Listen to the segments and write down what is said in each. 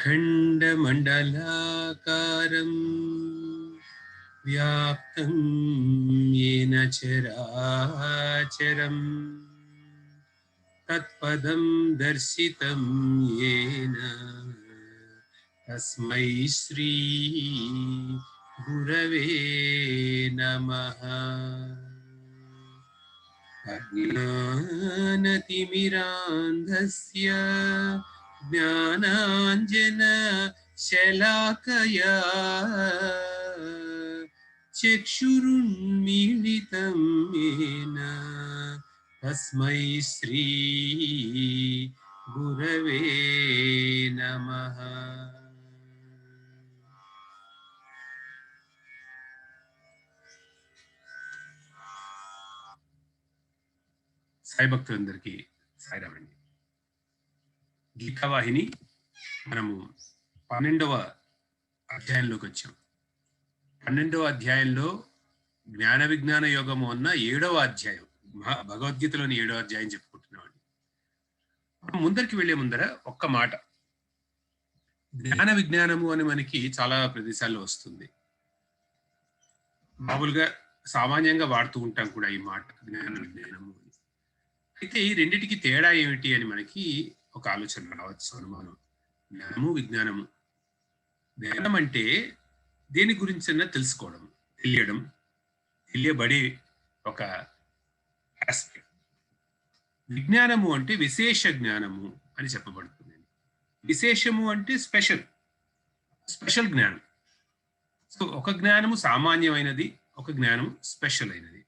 अखण्डमण्डलाकारं व्याप्तं येन चराचरं तत्पदं दर्शितं येन तस्मै श्री गुरवे नमः। अज्ञानतिमिरान्धस्य ज्ञानाञ्जनशलाकया चक्षुरुन्मीलितं येन तस्मै श्री गुरवे नमः। సాయి భక్తులందరికీ సాయిరామండి. గీతావాహిని మనము 12వ అధ్యాయంలోకి వచ్చాం. 12వ అధ్యాయంలో జ్ఞాన విజ్ఞాన యోగము అన్న 7వ అధ్యాయం, భగవద్గీతలోని 7వ అధ్యాయం చెప్పుకుంటున్నామండి. ముందరికి వెళ్లే ముందర ఒక్క మాట, జ్ఞాన విజ్ఞానము అని మనకి చాలా ప్రదేశాల్లో వస్తుంది. మామూలుగా సామాన్యంగా వాడుతూ ఉంటాం కూడా ఈ మాట, జ్ఞాన విజ్ఞానము. అయితే ఈ రెండిటికి తేడా ఏమిటి అని మనకి ఒక ఆలోచన రావచ్చు, అనుమానం. జ్ఞానము విజ్ఞానము, జ్ఞానం అంటే దేని గురించి తెలుసుకోవడం, తెలియడం, తెలియబడే ఒక ఆస్పెక్ట్. విజ్ఞానము అంటే విశేష జ్ఞానము అని చెప్పబడుతుంది. విశేషము అంటే స్పెషల్ జ్ఞానం. సో ఒక జ్ఞానము సామాన్యమైనది, ఒక జ్ఞానము స్పెషల్ అయినది.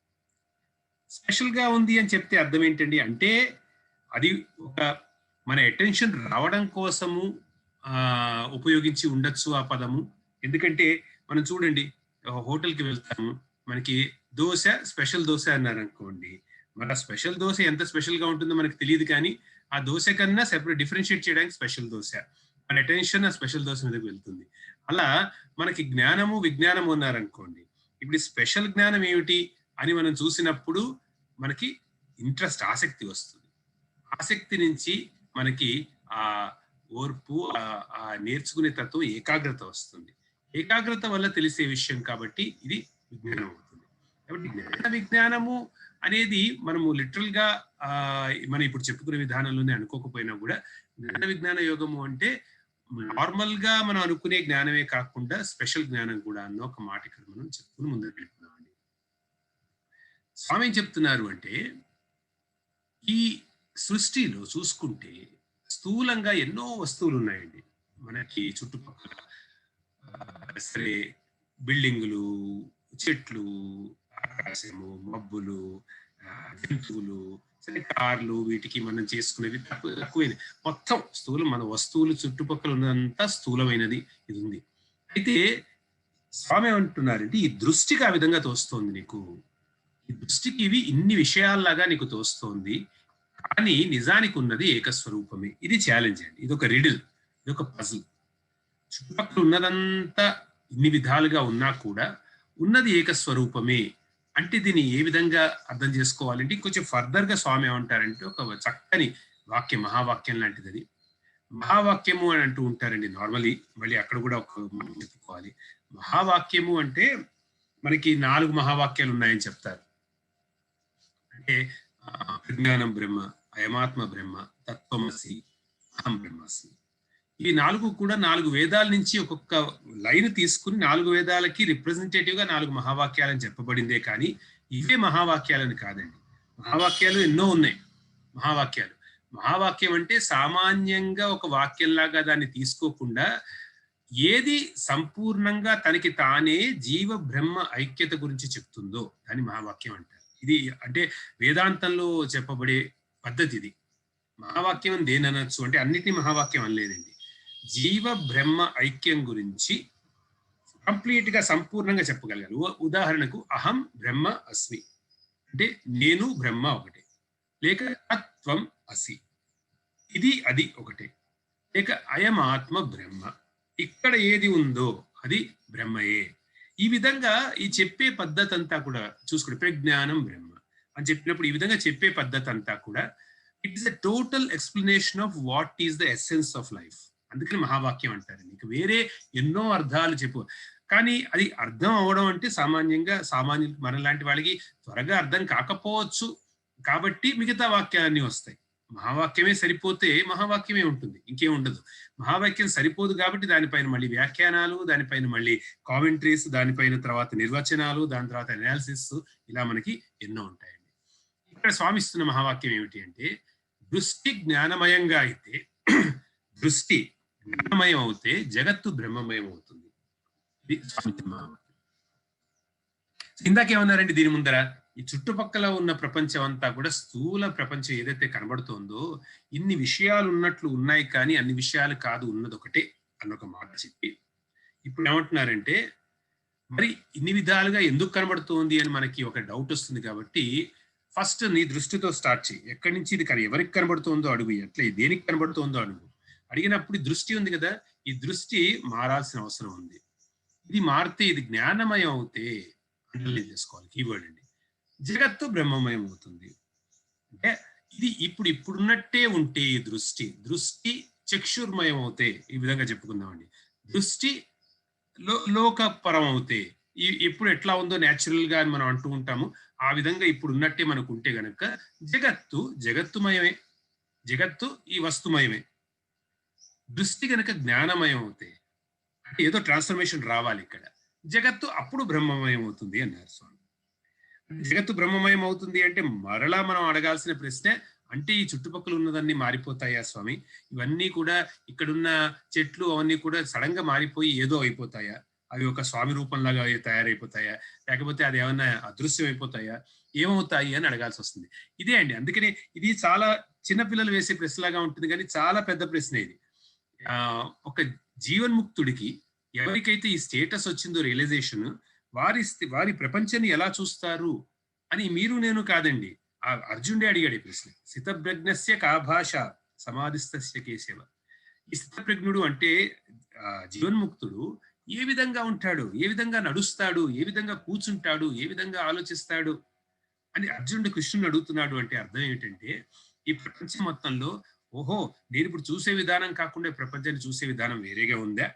స్పెషల్ గా ఉంది అని చెప్తే అర్థం ఏంటండి అంటే అది ఒక మన అటెన్షన్ రావడం కోసము ఉపయోగించి ఉండొచ్చు ఆ పదము. ఎందుకంటే మనం చూడండి, హోటల్కి వెళ్తాము, మనకి దోశ స్పెషల్ దోశ అన్నారు అనుకోండి, మన స్పెషల్ దోశ ఎంత స్పెషల్ గా ఉంటుందో మనకు తెలియదు, కానీ ఆ దోశ కన్నా సెపరేట్ డిఫరెన్షియేట్ చేయడానికి స్పెషల్ దోశ, మన అటెన్షన్ ఆ స్పెషల్ దోశ మీదకి వెళ్తుంది. అలా మనకి జ్ఞానము విజ్ఞానము అన్నారనుకోండి, ఇప్పుడు స్పెషల్ జ్ఞానం ఏమిటి అని మనం చూసినప్పుడు మనకి ఇంట్రెస్ట్, ఆసక్తి వస్తుంది. ఆసక్తి నుంచి మనకి ఆ ఓర్పు, ఆ నేర్చుకునే తత్వం, ఏకాగ్రత వస్తుంది. ఏకాగ్రత వల్ల తెలిసే విషయం కాబట్టి ఇది విజ్ఞానం అవుతుంది. కాబట్టి జ్ఞాన విజ్ఞానము అనేది మనము లిటరల్ గా మనం ఇప్పుడు చెప్పుకునే విధానంలోనే అనుకోకపోయినా కూడా, జ్ఞాన విజ్ఞాన యోగము అంటే నార్మల్ గా మనం అనుకునే జ్ఞానమే కాకుండా స్పెషల్ జ్ఞానం కూడా అన్న ఒక మాట ఇక్కడ మనం చెప్పుకుని ముందుకు వెళ్తున్నామండి. స్వామి ఏం చెప్తున్నారు అంటే, ఈ సృష్టిలో చూసుకుంటే స్థూలంగా ఎన్నో వస్తువులు ఉన్నాయండి మనకి చుట్టుపక్కల. సరే, బిల్డింగులు, చెట్లు, ఆకాశము, మబ్బులు, జంతువులు, సరే కార్లు, వీటికి మనం చేసుకునేవి తక్కువైనది. మొత్తం స్థూలం, మన వస్తువులు చుట్టుపక్కల ఉన్నదంతా స్థూలమైనది ఇది ఉంది. అయితే స్వామి ఏమంటున్నారంటే, ఈ దృష్టికి ఆ విధంగా తోస్తోంది నీకు, ఈ దృష్టికి ఇవి ఇన్ని విషయాల్లాగా నీకు తోస్తోంది, కానీ నిజానికి ఉన్నది ఏకస్వరూపమే. ఇది ఛాలెంజ్ అండి, ఇది ఒక రిడిల్, ఇది ఒక పజిల్. చుట్టుపక్కల ఉన్నదంతా ఇన్ని విధాలుగా ఉన్నా కూడా ఉన్నది ఏకస్వరూపమే అంటే దీన్ని ఏ విధంగా అర్థం చేసుకోవాలంటే, కొంచెం ఫర్దర్ గా స్వామి ఏమంటారంటే, ఒక చక్కని వాక్యం, మహావాక్యం లాంటిది అది. మహావాక్యము అని అంటూ ఉంటారండి నార్మలీ, మళ్ళీ అక్కడ కూడా ఒక చెప్పుకోవాలి. మహావాక్యము అంటే మనకి 4 మహావాక్యాలు ఉన్నాయని చెప్తారు. అంటే ప్రజ్ఞానం బ్రహ్మ, అయమాత్మ బ్రహ్మ, తత్వమసి, అహం బ్రహ్మాస్మి. ఈ 4 కూడా 4 వేదాల నుంచి ఒక్కొక్క లైన్ తీసుకుని 4 వేదాలకి రిప్రజెంటేటివ్ గా 4 మహావాక్యాలని చెప్పబడిందే కానీ ఇవే మహావాక్యాలని కాదండి. మహావాక్యాలు ఎన్నో ఉన్నాయి. మహావాక్యం అంటే సామాన్యంగా ఒక వాక్యంలాగా దాన్ని తీసుకోకుండా, ఏది సంపూర్ణంగా తనకి తానే జీవ బ్రహ్మ ఐక్యత గురించి చెప్తుందో దాన్ని మహావాక్యం అంటారు. ఇది అంటే వేదాంతంలో చెప్పబడే పద్ధతి ఇది. మహావాక్యం అని దేని అనొచ్చు అంటే, అన్నిటినీ మహావాక్యం అనలేదండి. జీవ బ్రహ్మ ఐక్యం గురించి కంప్లీట్ గా సంపూర్ణంగా చెప్పగలగాలి. ఉదాహరణకు అహం బ్రహ్మ అస్మి అంటే నేను బ్రహ్మ ఒకటే, లేక తత్వం అసి ఇది అది ఒకటే, లేక అయం ఆత్మ బ్రహ్మ ఇక్కడ ఏది ఉందో అది బ్రహ్మయే. ఈ విధంగా ఈ చెప్పే పద్ధతి అంతా కూడా చూసుకుంటే, ప్రజ్ఞానం బ్రహ్మ అని చెప్పినప్పుడు ఈ విధంగా చెప్పే పద్ధతి అంతా కూడా it is a total explanation of what is the essence of life. అందుకని మహావాక్యం అంటారండి. ఇక వేరే ఎన్నో అర్థాలు చెప్పు, కానీ అది అర్థం అవడం అంటే సామాన్యులు మనలాంటి వాళ్ళకి త్వరగా అర్థం కాకపోవచ్చు కాబట్టి మిగతా వాక్యాలన్నీ వస్తాయి. మహావాక్యమే సరిపోతే మహావాక్యమే ఉంటుంది, ఇంకేం ఉండదు. మహావాక్యం సరిపోదు కాబట్టి దానిపైన మళ్ళీ వ్యాఖ్యానాలు, దానిపైన మళ్ళీ కామెంటరీస్, దానిపైన తర్వాత నిర్వచనాలు, దాని తర్వాత అనాలిసిస్, ఇలా మనకి ఎన్నో ఉంటాయండి. ఇక్కడ స్వామి ఇస్తున్న మహావాక్యం ఏమిటి అంటే, దృష్టి జ్ఞానమయంగా అయితే దృష్టి జ్ఞానమయం అవుతే జగత్తు బ్రహ్మమయం అవుతుంది. ఇది స్వామి మహావాక్యం. ఇందాకేమన్నారండి దీని ముందర, ఈ చుట్టుపక్కల ఉన్న ప్రపంచం అంతా కూడా స్థూల ప్రపంచం ఏదైతే కనబడుతోందో ఇన్ని విషయాలు ఉన్నట్లు ఉన్నాయి, కానీ అన్ని విషయాలు కాదు, ఉన్నది ఒకటే అన్నొక మాట చెప్పి ఇప్పుడు ఏమంటున్నారంటే, మరి ఇన్ని విధాలుగా ఎందుకు కనబడుతోంది అని మనకి ఒక డౌట్ వస్తుంది. కాబట్టి ఫస్ట్ నీ దృష్టితో స్టార్ట్ చేయి. ఎక్కడి నుంచి ఇది ఎవరికి కనబడుతోందో అడుగు, ఎట్లా దేనికి కనబడుతోందో అడుగు. అడిగినప్పుడు దృష్టి ఉంది కదా, ఈ దృష్టి మారాల్సిన అవసరం ఉంది. ఇది మారితే, ఇది జ్ఞానమయం అవుతే, అండర్లైన్ చేసుకోవాలి కీవర్డ్ అండి, జగత్తు బ్రహ్మమయం అవుతుంది. అంటే ఇది ఇప్పుడున్నట్టే ఉంటే ఈ దృష్టి చక్షుర్మయం అవుతే, ఈ విధంగా చెప్పుకుందామండి. దృష్టి లోకపరం అవుతే, ఎప్పుడు ఎట్లా ఉందో న్యాచురల్ గా మనం అంటూ ఉంటాము, ఆ విధంగా ఇప్పుడు ఉన్నట్టే మనకు ఉంటే గనక జగత్తుమయమే, జగత్తు ఈ వస్తుమయమే. దృష్టి గనక జ్ఞానమయం అవుతే, అంటే ఏదో ట్రాన్స్ఫర్మేషన్ రావాలి ఇక్కడ, జగత్తు అప్పుడు బ్రహ్మమయం అవుతుంది అన్నారు స్వామి. జగత్తు బ్రహ్మమయం అవుతుంది అంటే మరలా మనం అడగాల్సిన ప్రశ్న, అంటే ఈ చుట్టుపక్కల ఉన్నదన్నీ మారిపోతాయా స్వామి? ఇవన్నీ కూడా ఇక్కడున్న చెట్లు అవన్నీ కూడా సడన్ గా మారిపోయి ఏదో అయిపోతాయా? అవి ఒక స్వామి రూపంలాగా తయారైపోతాయా? లేకపోతే అది ఏమన్నా అదృశ్యం అయిపోతాయా? ఏమవుతాయి అని అడగాల్సి వస్తుంది. ఇదే అండి, అందుకని ఇది చాలా చిన్నపిల్లలు వేసే ప్రశ్నలాగా ఉంటుంది, కానీ చాలా పెద్ద ప్రశ్న ఇది. ఒక జీవన్ముక్తుడికి ఎవరికైతే ఈ స్టేటస్ వచ్చిందో, రియలైజేషన్, వారి ప్రపంచాన్ని ఎలా చూస్తారు అని మీరు నేను కాదండి, ఆ అర్జునుడే అడిగాడు ఈ ప్రశ్న. స్థితప్రజ్ఞస్య కా భాష సమాధిస్థస్య కేశవ. ఈ స్థితప్రజ్ఞుడు అంటే జీవన్ముక్తుడు ఏ విధంగా ఉంటాడు, ఏ విధంగా నడుస్తాడు, ఏ విధంగా కూర్చుంటాడు, ఏ విధంగా ఆలోచిస్తాడు అని అర్జునుడు కృష్ణుని అడుగుతున్నాడు. అంటే అర్థం ఏమిటంటే, ఈ ప్రపంచం మొత్తంలో ఓహో, నేను ఇప్పుడు చూసే విధానం కాకుండా ప్రపంచాన్ని చూసే విధానం వేరేగా ఉందా?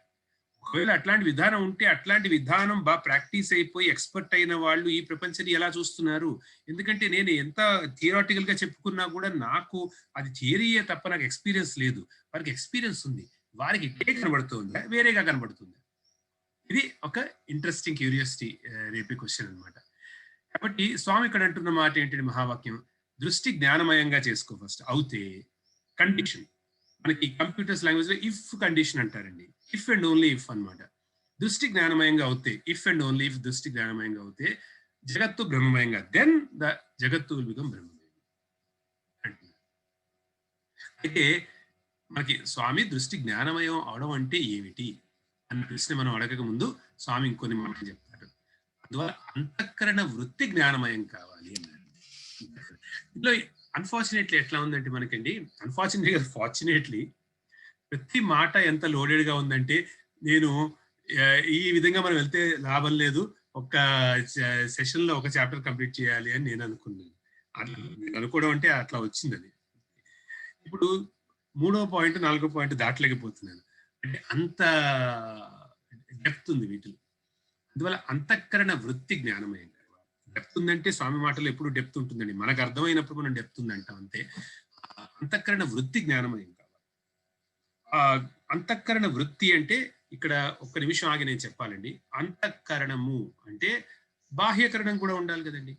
ఒకవేళ అట్లాంటి విధానం ఉంటే, అట్లాంటి విధానం బాగా ప్రాక్టీస్ అయిపోయి ఎక్స్పర్ట్ అయిన వాళ్ళు ఈ ప్రపంచాన్ని ఎలా చూస్తున్నారు? ఎందుకంటే నేను ఎంత థియరాటికల్ గా చెప్పుకున్నా కూడా నాకు అది థియరీయే తప్ప నాకు ఎక్స్పీరియన్స్ లేదు. వారికి ఎక్స్పీరియన్స్ ఉంది, వారికి ఇట్టే కనబడుతుందా, వేరేగా కనబడుతుందా? ఇది ఒక ఇంట్రెస్టింగ్ క్యూరియాసిటీ రేపే క్వశ్చన్ అనమాట. కాబట్టి స్వామి ఇక్కడ అంటున్న మాట ఏంటంటే, మహావాక్యం, దృష్టి జ్ఞానమయంగా చేసుకో ఫస్ట్, అవుతే కండిషన్. మనకి కంప్యూటర్స్ లాంగ్వేజ్ లో ఇఫ్ కండిషన్ అంటారండి, ఇఫ్ అండ్ ఓన్లీ ఇఫ్ అన్నమాట. దృష్టి జ్ఞానమయంగా అవుతే, ఇఫ్ అండ్ ఓన్లీ ఇఫ్ దృష్టి జ్ఞానమయంగా అవుతే జగత్తు బ్రహ్మమయంగా, దెన్ ద జగత్తు విల్ బికమ్ బ్రహ్మమయం అంటున్నారు. అయితే మనకి స్వామి దృష్టి జ్ఞానమయం అవడం అంటే ఏమిటి అన్న ప్రశ్న మనం అడగక ముందు స్వామి ఇంకొన్ని మాటలు చెప్తారు. అందువల్ల అంతఃకరణ వృత్తి జ్ఞానమయం కావాలి అన్నారు. ఇందులో అన్ఫార్చునేట్లీ ఎట్లా ఉందంటే మనకండి, అన్ఫార్చునేట్లీ ఫార్చునేట్లీ ప్రతి మాట ఎంత లోడెడ్ గా ఉందంటే, నేను ఈ విధంగా మనం వెళ్తే లాభం లేదు, ఒక సెషన్ లో ఒక చాప్టర్ కంప్లీట్ చేయాలి అని నేను అనుకున్నాను. అనుకోవడం అంటే అట్లా వచ్చింది అది. ఇప్పుడు 3వ పాయింట్ 4వ పాయింట్ దాటలేకపోతున్నాను, అంటే అంత డెప్త్ ఉంది వీటిలో. అందువల్ల అంతఃకరణ వృత్తి జ్ఞానమయం. డెప్త్ ఉందంటే స్వామి మాటలో ఎప్పుడు డెప్త్ ఉంటుందండి, మనకు అర్థమైనప్పుడు మనం డెప్త్ ఉందంటాం అంతే. అంతఃకరణ వృత్తి జ్ఞానమయం కావాలి. ఆ అంతఃకరణ వృత్తి అంటే, ఇక్కడ ఒక్క నిమిషం ఆగి నేను చెప్పాలండి. అంతఃకరణము అంటే బాహ్యకరణం కూడా ఉండాలి కదండి.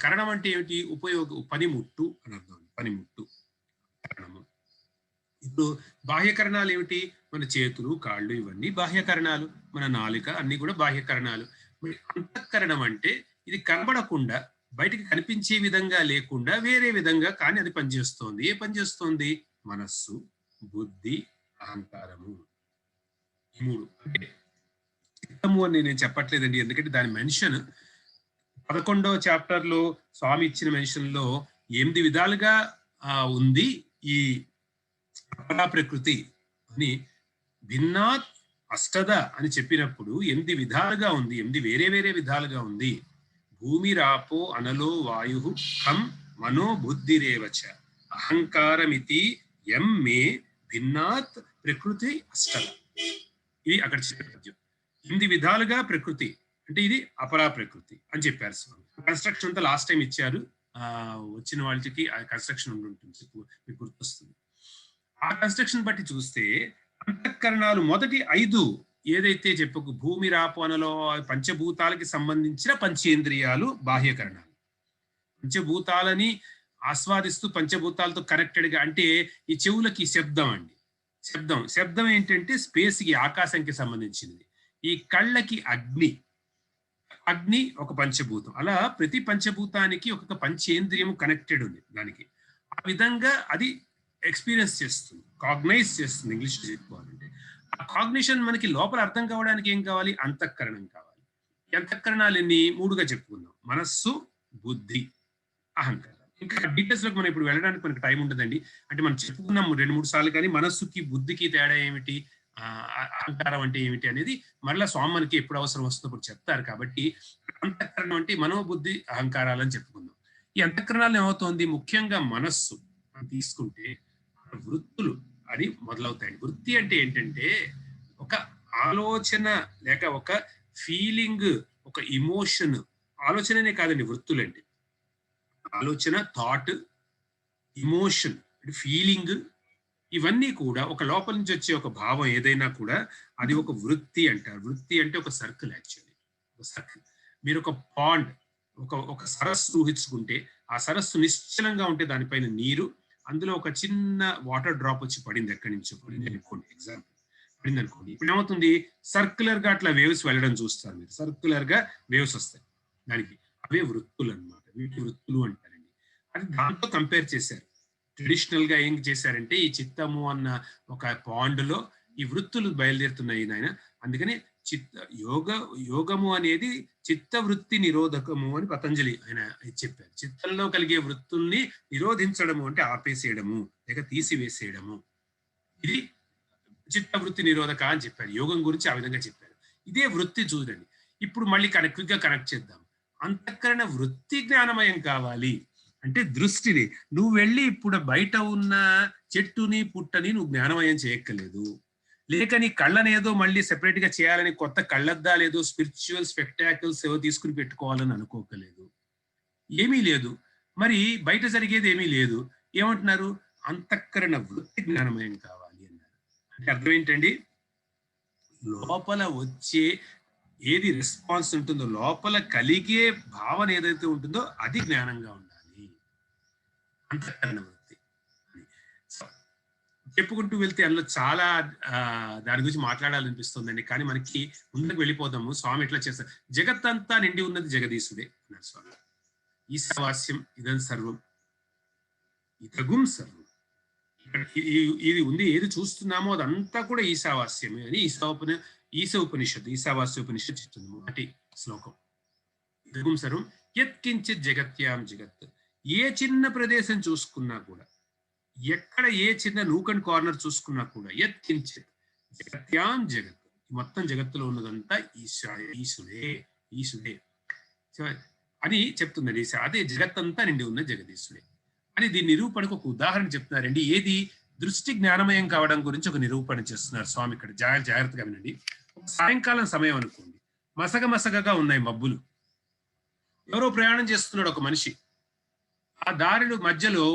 కరణం అంటే ఏమిటి? పనిముట్టు అని అర్థం. పనిముట్టు కరణము. ఇప్పుడు బాహ్యకరణాలు ఏమిటి? మన చేతులు, కాళ్ళు, ఇవన్నీ బాహ్యకరణాలు. మన నాలుక, అన్ని కూడా బాహ్యకరణాలు. మరి అంతఃకరణం అంటే ఇది కనబడకుండా, బయటికి కనిపించే విధంగా లేకుండా వేరే విధంగా కానీ అది పనిచేస్తోంది. ఏ పనిచేస్తోంది? మనస్సు, బుద్ధి, అహంకారము. ఈ 3. అంటే చిత్తము అని నేను చెప్పట్లేదండి, ఎందుకంటే దాని మెన్షన్ 11వ చాప్టర్ లో స్వామి ఇచ్చిన మెన్షన్ లో 8 విధాలుగా ఉంది ఈ ప్రకృతి అని. భిన్నాత్ అష్టద అని చెప్పినప్పుడు 8 విధాలుగా ఉంది, 8 వేరే వేరే విధాలుగా ఉంది. భూమి రాపో అనలో వాయు హం మనో బుద్ధిరేవచ అహంకారమితి ఎం మే భిన్నాత్ ప్రకృతి అష్టల, ఇది అక్కడ చెప్పే పద్యం. 8 విధాలుగా ప్రకృతి అంటే ఇది అపరా ప్రకృతి అని చెప్పారు స్వామి. కన్స్ట్రక్షన్ అంతా లాస్ట్ టైం ఇచ్చారు. వచ్చిన వాళ్ళకి ఆ కన్స్ట్రక్షన్ ఉంటుంది, మీకు గుర్తొస్తుంది. ఆ కన్స్ట్రక్షన్ బట్టి చూస్తే అంతఃకరణాలు మొదటి 5 ఏదైతే చెప్పకు భూమి రాపోనలో పంచభూతాలకి సంబంధించిన పంచేంద్రియాలు బాహ్యకరణాలు. పంచభూతాలని ఆస్వాదిస్తూ పంచభూతాలతో కనెక్టెడ్ గా, అంటే ఈ చెవులకి శబ్దం అండి, శబ్దం ఏంటంటే స్పేస్ కి ఆకాశానికి సంబంధించినది. ఈ కళ్ళకి అగ్ని ఒక పంచభూతం. అలా ప్రతి పంచభూతానికి ఒక్కొక్క పంచేంద్రియం కనెక్టెడ్ ఉంది దానికి. ఆ విధంగా అది ఎక్స్పీరియన్స్ చేస్తుంది, కాగ్నైజ్ చేస్తుంది ఇంగ్లీష్ చెప్పుకోవాలంటే. ఆ కాగ్నిషన్ మనకి లోపల అర్థం కావడానికి ఏం కావాలి? అంతఃకరణం కావాలి. ఈ అంతఃకరణాలు ఎన్ని? 3గా చెప్పుకుందాం: మనస్సు, బుద్ధి, అహంకారం. ఇంకా డీటెయిల్స్ లోకి మనం ఇప్పుడు వెళ్ళడానికి మనకి టైం ఉండదండి. అంటే మనం చెప్పుకున్నాం 2-3 సార్లు, కానీ మనస్సుకి బుద్ధికి తేడా ఏమిటి, అహంకారం అంటే ఏమిటి అనేది మరలా స్వామి మనకి ఎప్పుడు అవసరం వస్తున్నప్పుడు చెప్తారు. కాబట్టి అంతఃకరణం అంటే మనోబుద్ధి అహంకారాలు అని చెప్పుకుందాం. ఈ అంతఃకరణాలు ఏమవుతోంది? ముఖ్యంగా మనస్సు తీసుకుంటే వృత్తులు అని మొదలవుతాయి. వృత్తి అంటే ఏంటంటే ఒక ఆలోచన లేక ఒక ఫీలింగ్, ఒక ఇమోషన్. ఆలోచననే కాదండి వృత్తులు అంటే. ఆలోచన, థాట్, ఇమోషన్, ఫీలింగ్, ఇవన్నీ కూడా ఒక లోపల నుంచి వచ్చే ఒక భావం ఏదైనా కూడా అది ఒక వృత్తి అంటారు. వృత్తి అంటే ఒక సర్కిల్. యాక్చువల్లీ ఒక సర్కిల్. మీరు ఒక పాండ్, ఒక సరస్సు ఊహించుకుంటే, ఆ సరస్సు నిశ్చలంగా ఉంటే దానిపైన నీరు, అందులో ఒక చిన్న వాటర్ డ్రాప్ వచ్చి పడింది, ఎక్కడి నుంచో పడింది అనుకోండి, ఎగ్జాంపుల్ పడింది అనుకోండి. ఇప్పుడు ఏమవుతుంది? సర్క్యులర్ గా అట్లా వేవ్స్ వెళ్ళడం చూస్తారు మీరు. సర్క్యులర్ గా వేవ్స్ వస్తాయి దానికి. అవే వృత్తులు అనమాట. వీటి వృత్తులు అంటారండి. అది దాంతో కంపేర్ చేశారు. ట్రెడిషనల్ గా ఏం చేశారంటే, ఈ చిత్తము అన్న ఒక పాండ్ లో ఈ వృత్తులు బయలుదేరుతున్నాయి నాయన. అందుకని యోగము అనేది చిత్త వృత్తి నిరోధకము అని పతంజలి ఆయన చెప్పారు. చిత్తంలో కలిగే వృత్తుల్ని నిరోధించడము అంటే ఆపేసేయడము లేక తీసివేసేయడము, ఇది చిత్త వృత్తి నిరోధక అని చెప్పారు. యోగం గురించి ఆ విధంగా చెప్పారు. ఇదే వృత్తి చూడండి. ఇప్పుడు మళ్ళీ క్విక్ గా కనెక్ట్ చేద్దాం. అంతఃకరణ వృత్తి జ్ఞానమయం కావాలి అంటే దృష్టిని, నువ్వు వెళ్ళి ఇప్పుడు బయట ఉన్న చెట్టుని పుట్టని నువ్వు జ్ఞానమయం చేయక్కర్లేదు. లేక నీ కళ్ళనేదో మళ్ళీ సెపరేట్ గా చేయాలని కొత్త కళ్ళద్దాలు ఏదో స్పిరిచువల్ స్పెక్టాకిల్స్ ఏవో తీసుకుని పెట్టుకోవాలని అనుకోకలేదు. ఏమీ లేదు. మరి బయట జరిగేది ఏమీ లేదు. ఏమంటున్నారు? అంతఃకరణ వృత్తి జ్ఞానమయం కావాలి అన్నారు. అంటే అర్థం ఏంటండి? లోపల వచ్చే ఏది రెస్పాన్స్ ఉంటుందో, లోపల కలిగే భావన ఏదైతే ఉంటుందో అది జ్ఞానంగా ఉండాలి. అంతఃకరణ వృత్తి చెప్పుకుంటూ వెళ్తే అందులో చాలా దాని గురించి మాట్లాడాలనిపిస్తుందండి. కానీ మనకి ముందుకు వెళ్ళిపోదాము. స్వామి ఎట్లా చేస్తారు? జగత్తంతా నిండి ఉన్నది జగదీశుడే అన్నారు స్వామి. ఈశావాస్యం ఇదం సర్వం ఇదగుం సర్వం. ఇది ఉంది, ఏది చూస్తున్నామో అదంతా కూడా ఈశావాస్యమే అని ఈశావాస్యోపనిషత్తు చెప్తుంది. మొదటి శ్లోకం. ఇదగుం సర్వం యత్కించిత్ జగత్యాం జగత్. ఏ చిన్న ప్రదేశం చూసుకున్నా కూడా, ఎక్కడ ఏ చిన్న నూక్ అండ్ కార్నర్ చూసుకున్నా కూడా, యత్కించిత్ జగత్యాం జగత్, మొత్తం జగత్తులో ఉన్నదంతా ఈశుడే అని చెప్తుందండి. అదే జగత్తంతా నిండి ఉన్న జగదీశుడే అని దీని నిరూపణకు ఒక ఉదాహరణ చెప్తున్నారండి. ఏది? దృష్టి జ్ఞానమయం కావడం గురించి ఒక నిరూపణ చేస్తున్నారు స్వామి ఇక్కడ. జాగ్రత్తగా వినండి. సాయంకాలం సమయం అనుకోండి, మసగగా ఉన్నాయి మబ్బులు. ఎవరో ప్రయాణం చేస్తున్నాడు ఒక మనిషి. ఆ దారిలో మధ్యలో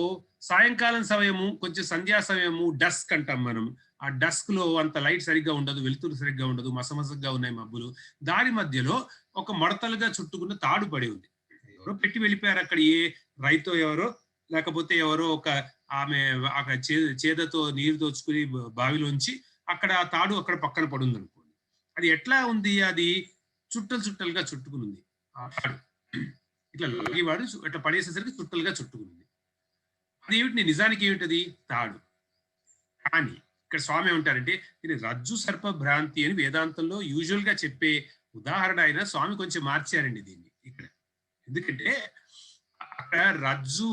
సాయంకాలం సమయము, కొంచెం సంధ్యా సమయము, డస్క్ అంటాం మనం. ఆ డస్క్ లో అంత లైట్ సరిగ్గా ఉండదు, వెలుతురు సరిగ్గా ఉండదు, మసగా ఉన్నాయి మబ్బులు. దారి మధ్యలో ఒక మడతలుగా చుట్టుకున్న తాడు పడి ఉంది. ఎవరో పెట్టి వెళ్ళిపోయారు అక్కడ. ఏ రైతో ఎవరో, లేకపోతే ఎవరో ఒక ఆమె అక్కడ చేదతో నీరు దోచుకుని బావిలోంచి అక్కడ ఆ తాడు అక్కడ పక్కన పడుంది అనుకోండి. అది ఎట్లా ఉంది? అది చుట్టలుగా చుట్టుకుని ఉంది. ఆ తాడు ఇట్లా లాగేవాడు ఇట్లా పడేసేసరికి చుట్టలుగా చుట్టుకునింది. అది ఏమిటి? నిజానికి ఏమిటది? తాడు. కానీ ఇక్కడ స్వామి ఏమంటారంటే, దీన్ని రజ్జు సర్ప భ్రాంతి అని వేదాంతంలో యూజువల్ గా చెప్పే ఉదాహరణ అయినా స్వామి కొంచెం మార్చారండి దీన్ని ఇక్కడ. ఎందుకంటే అక్కడ రజ్జు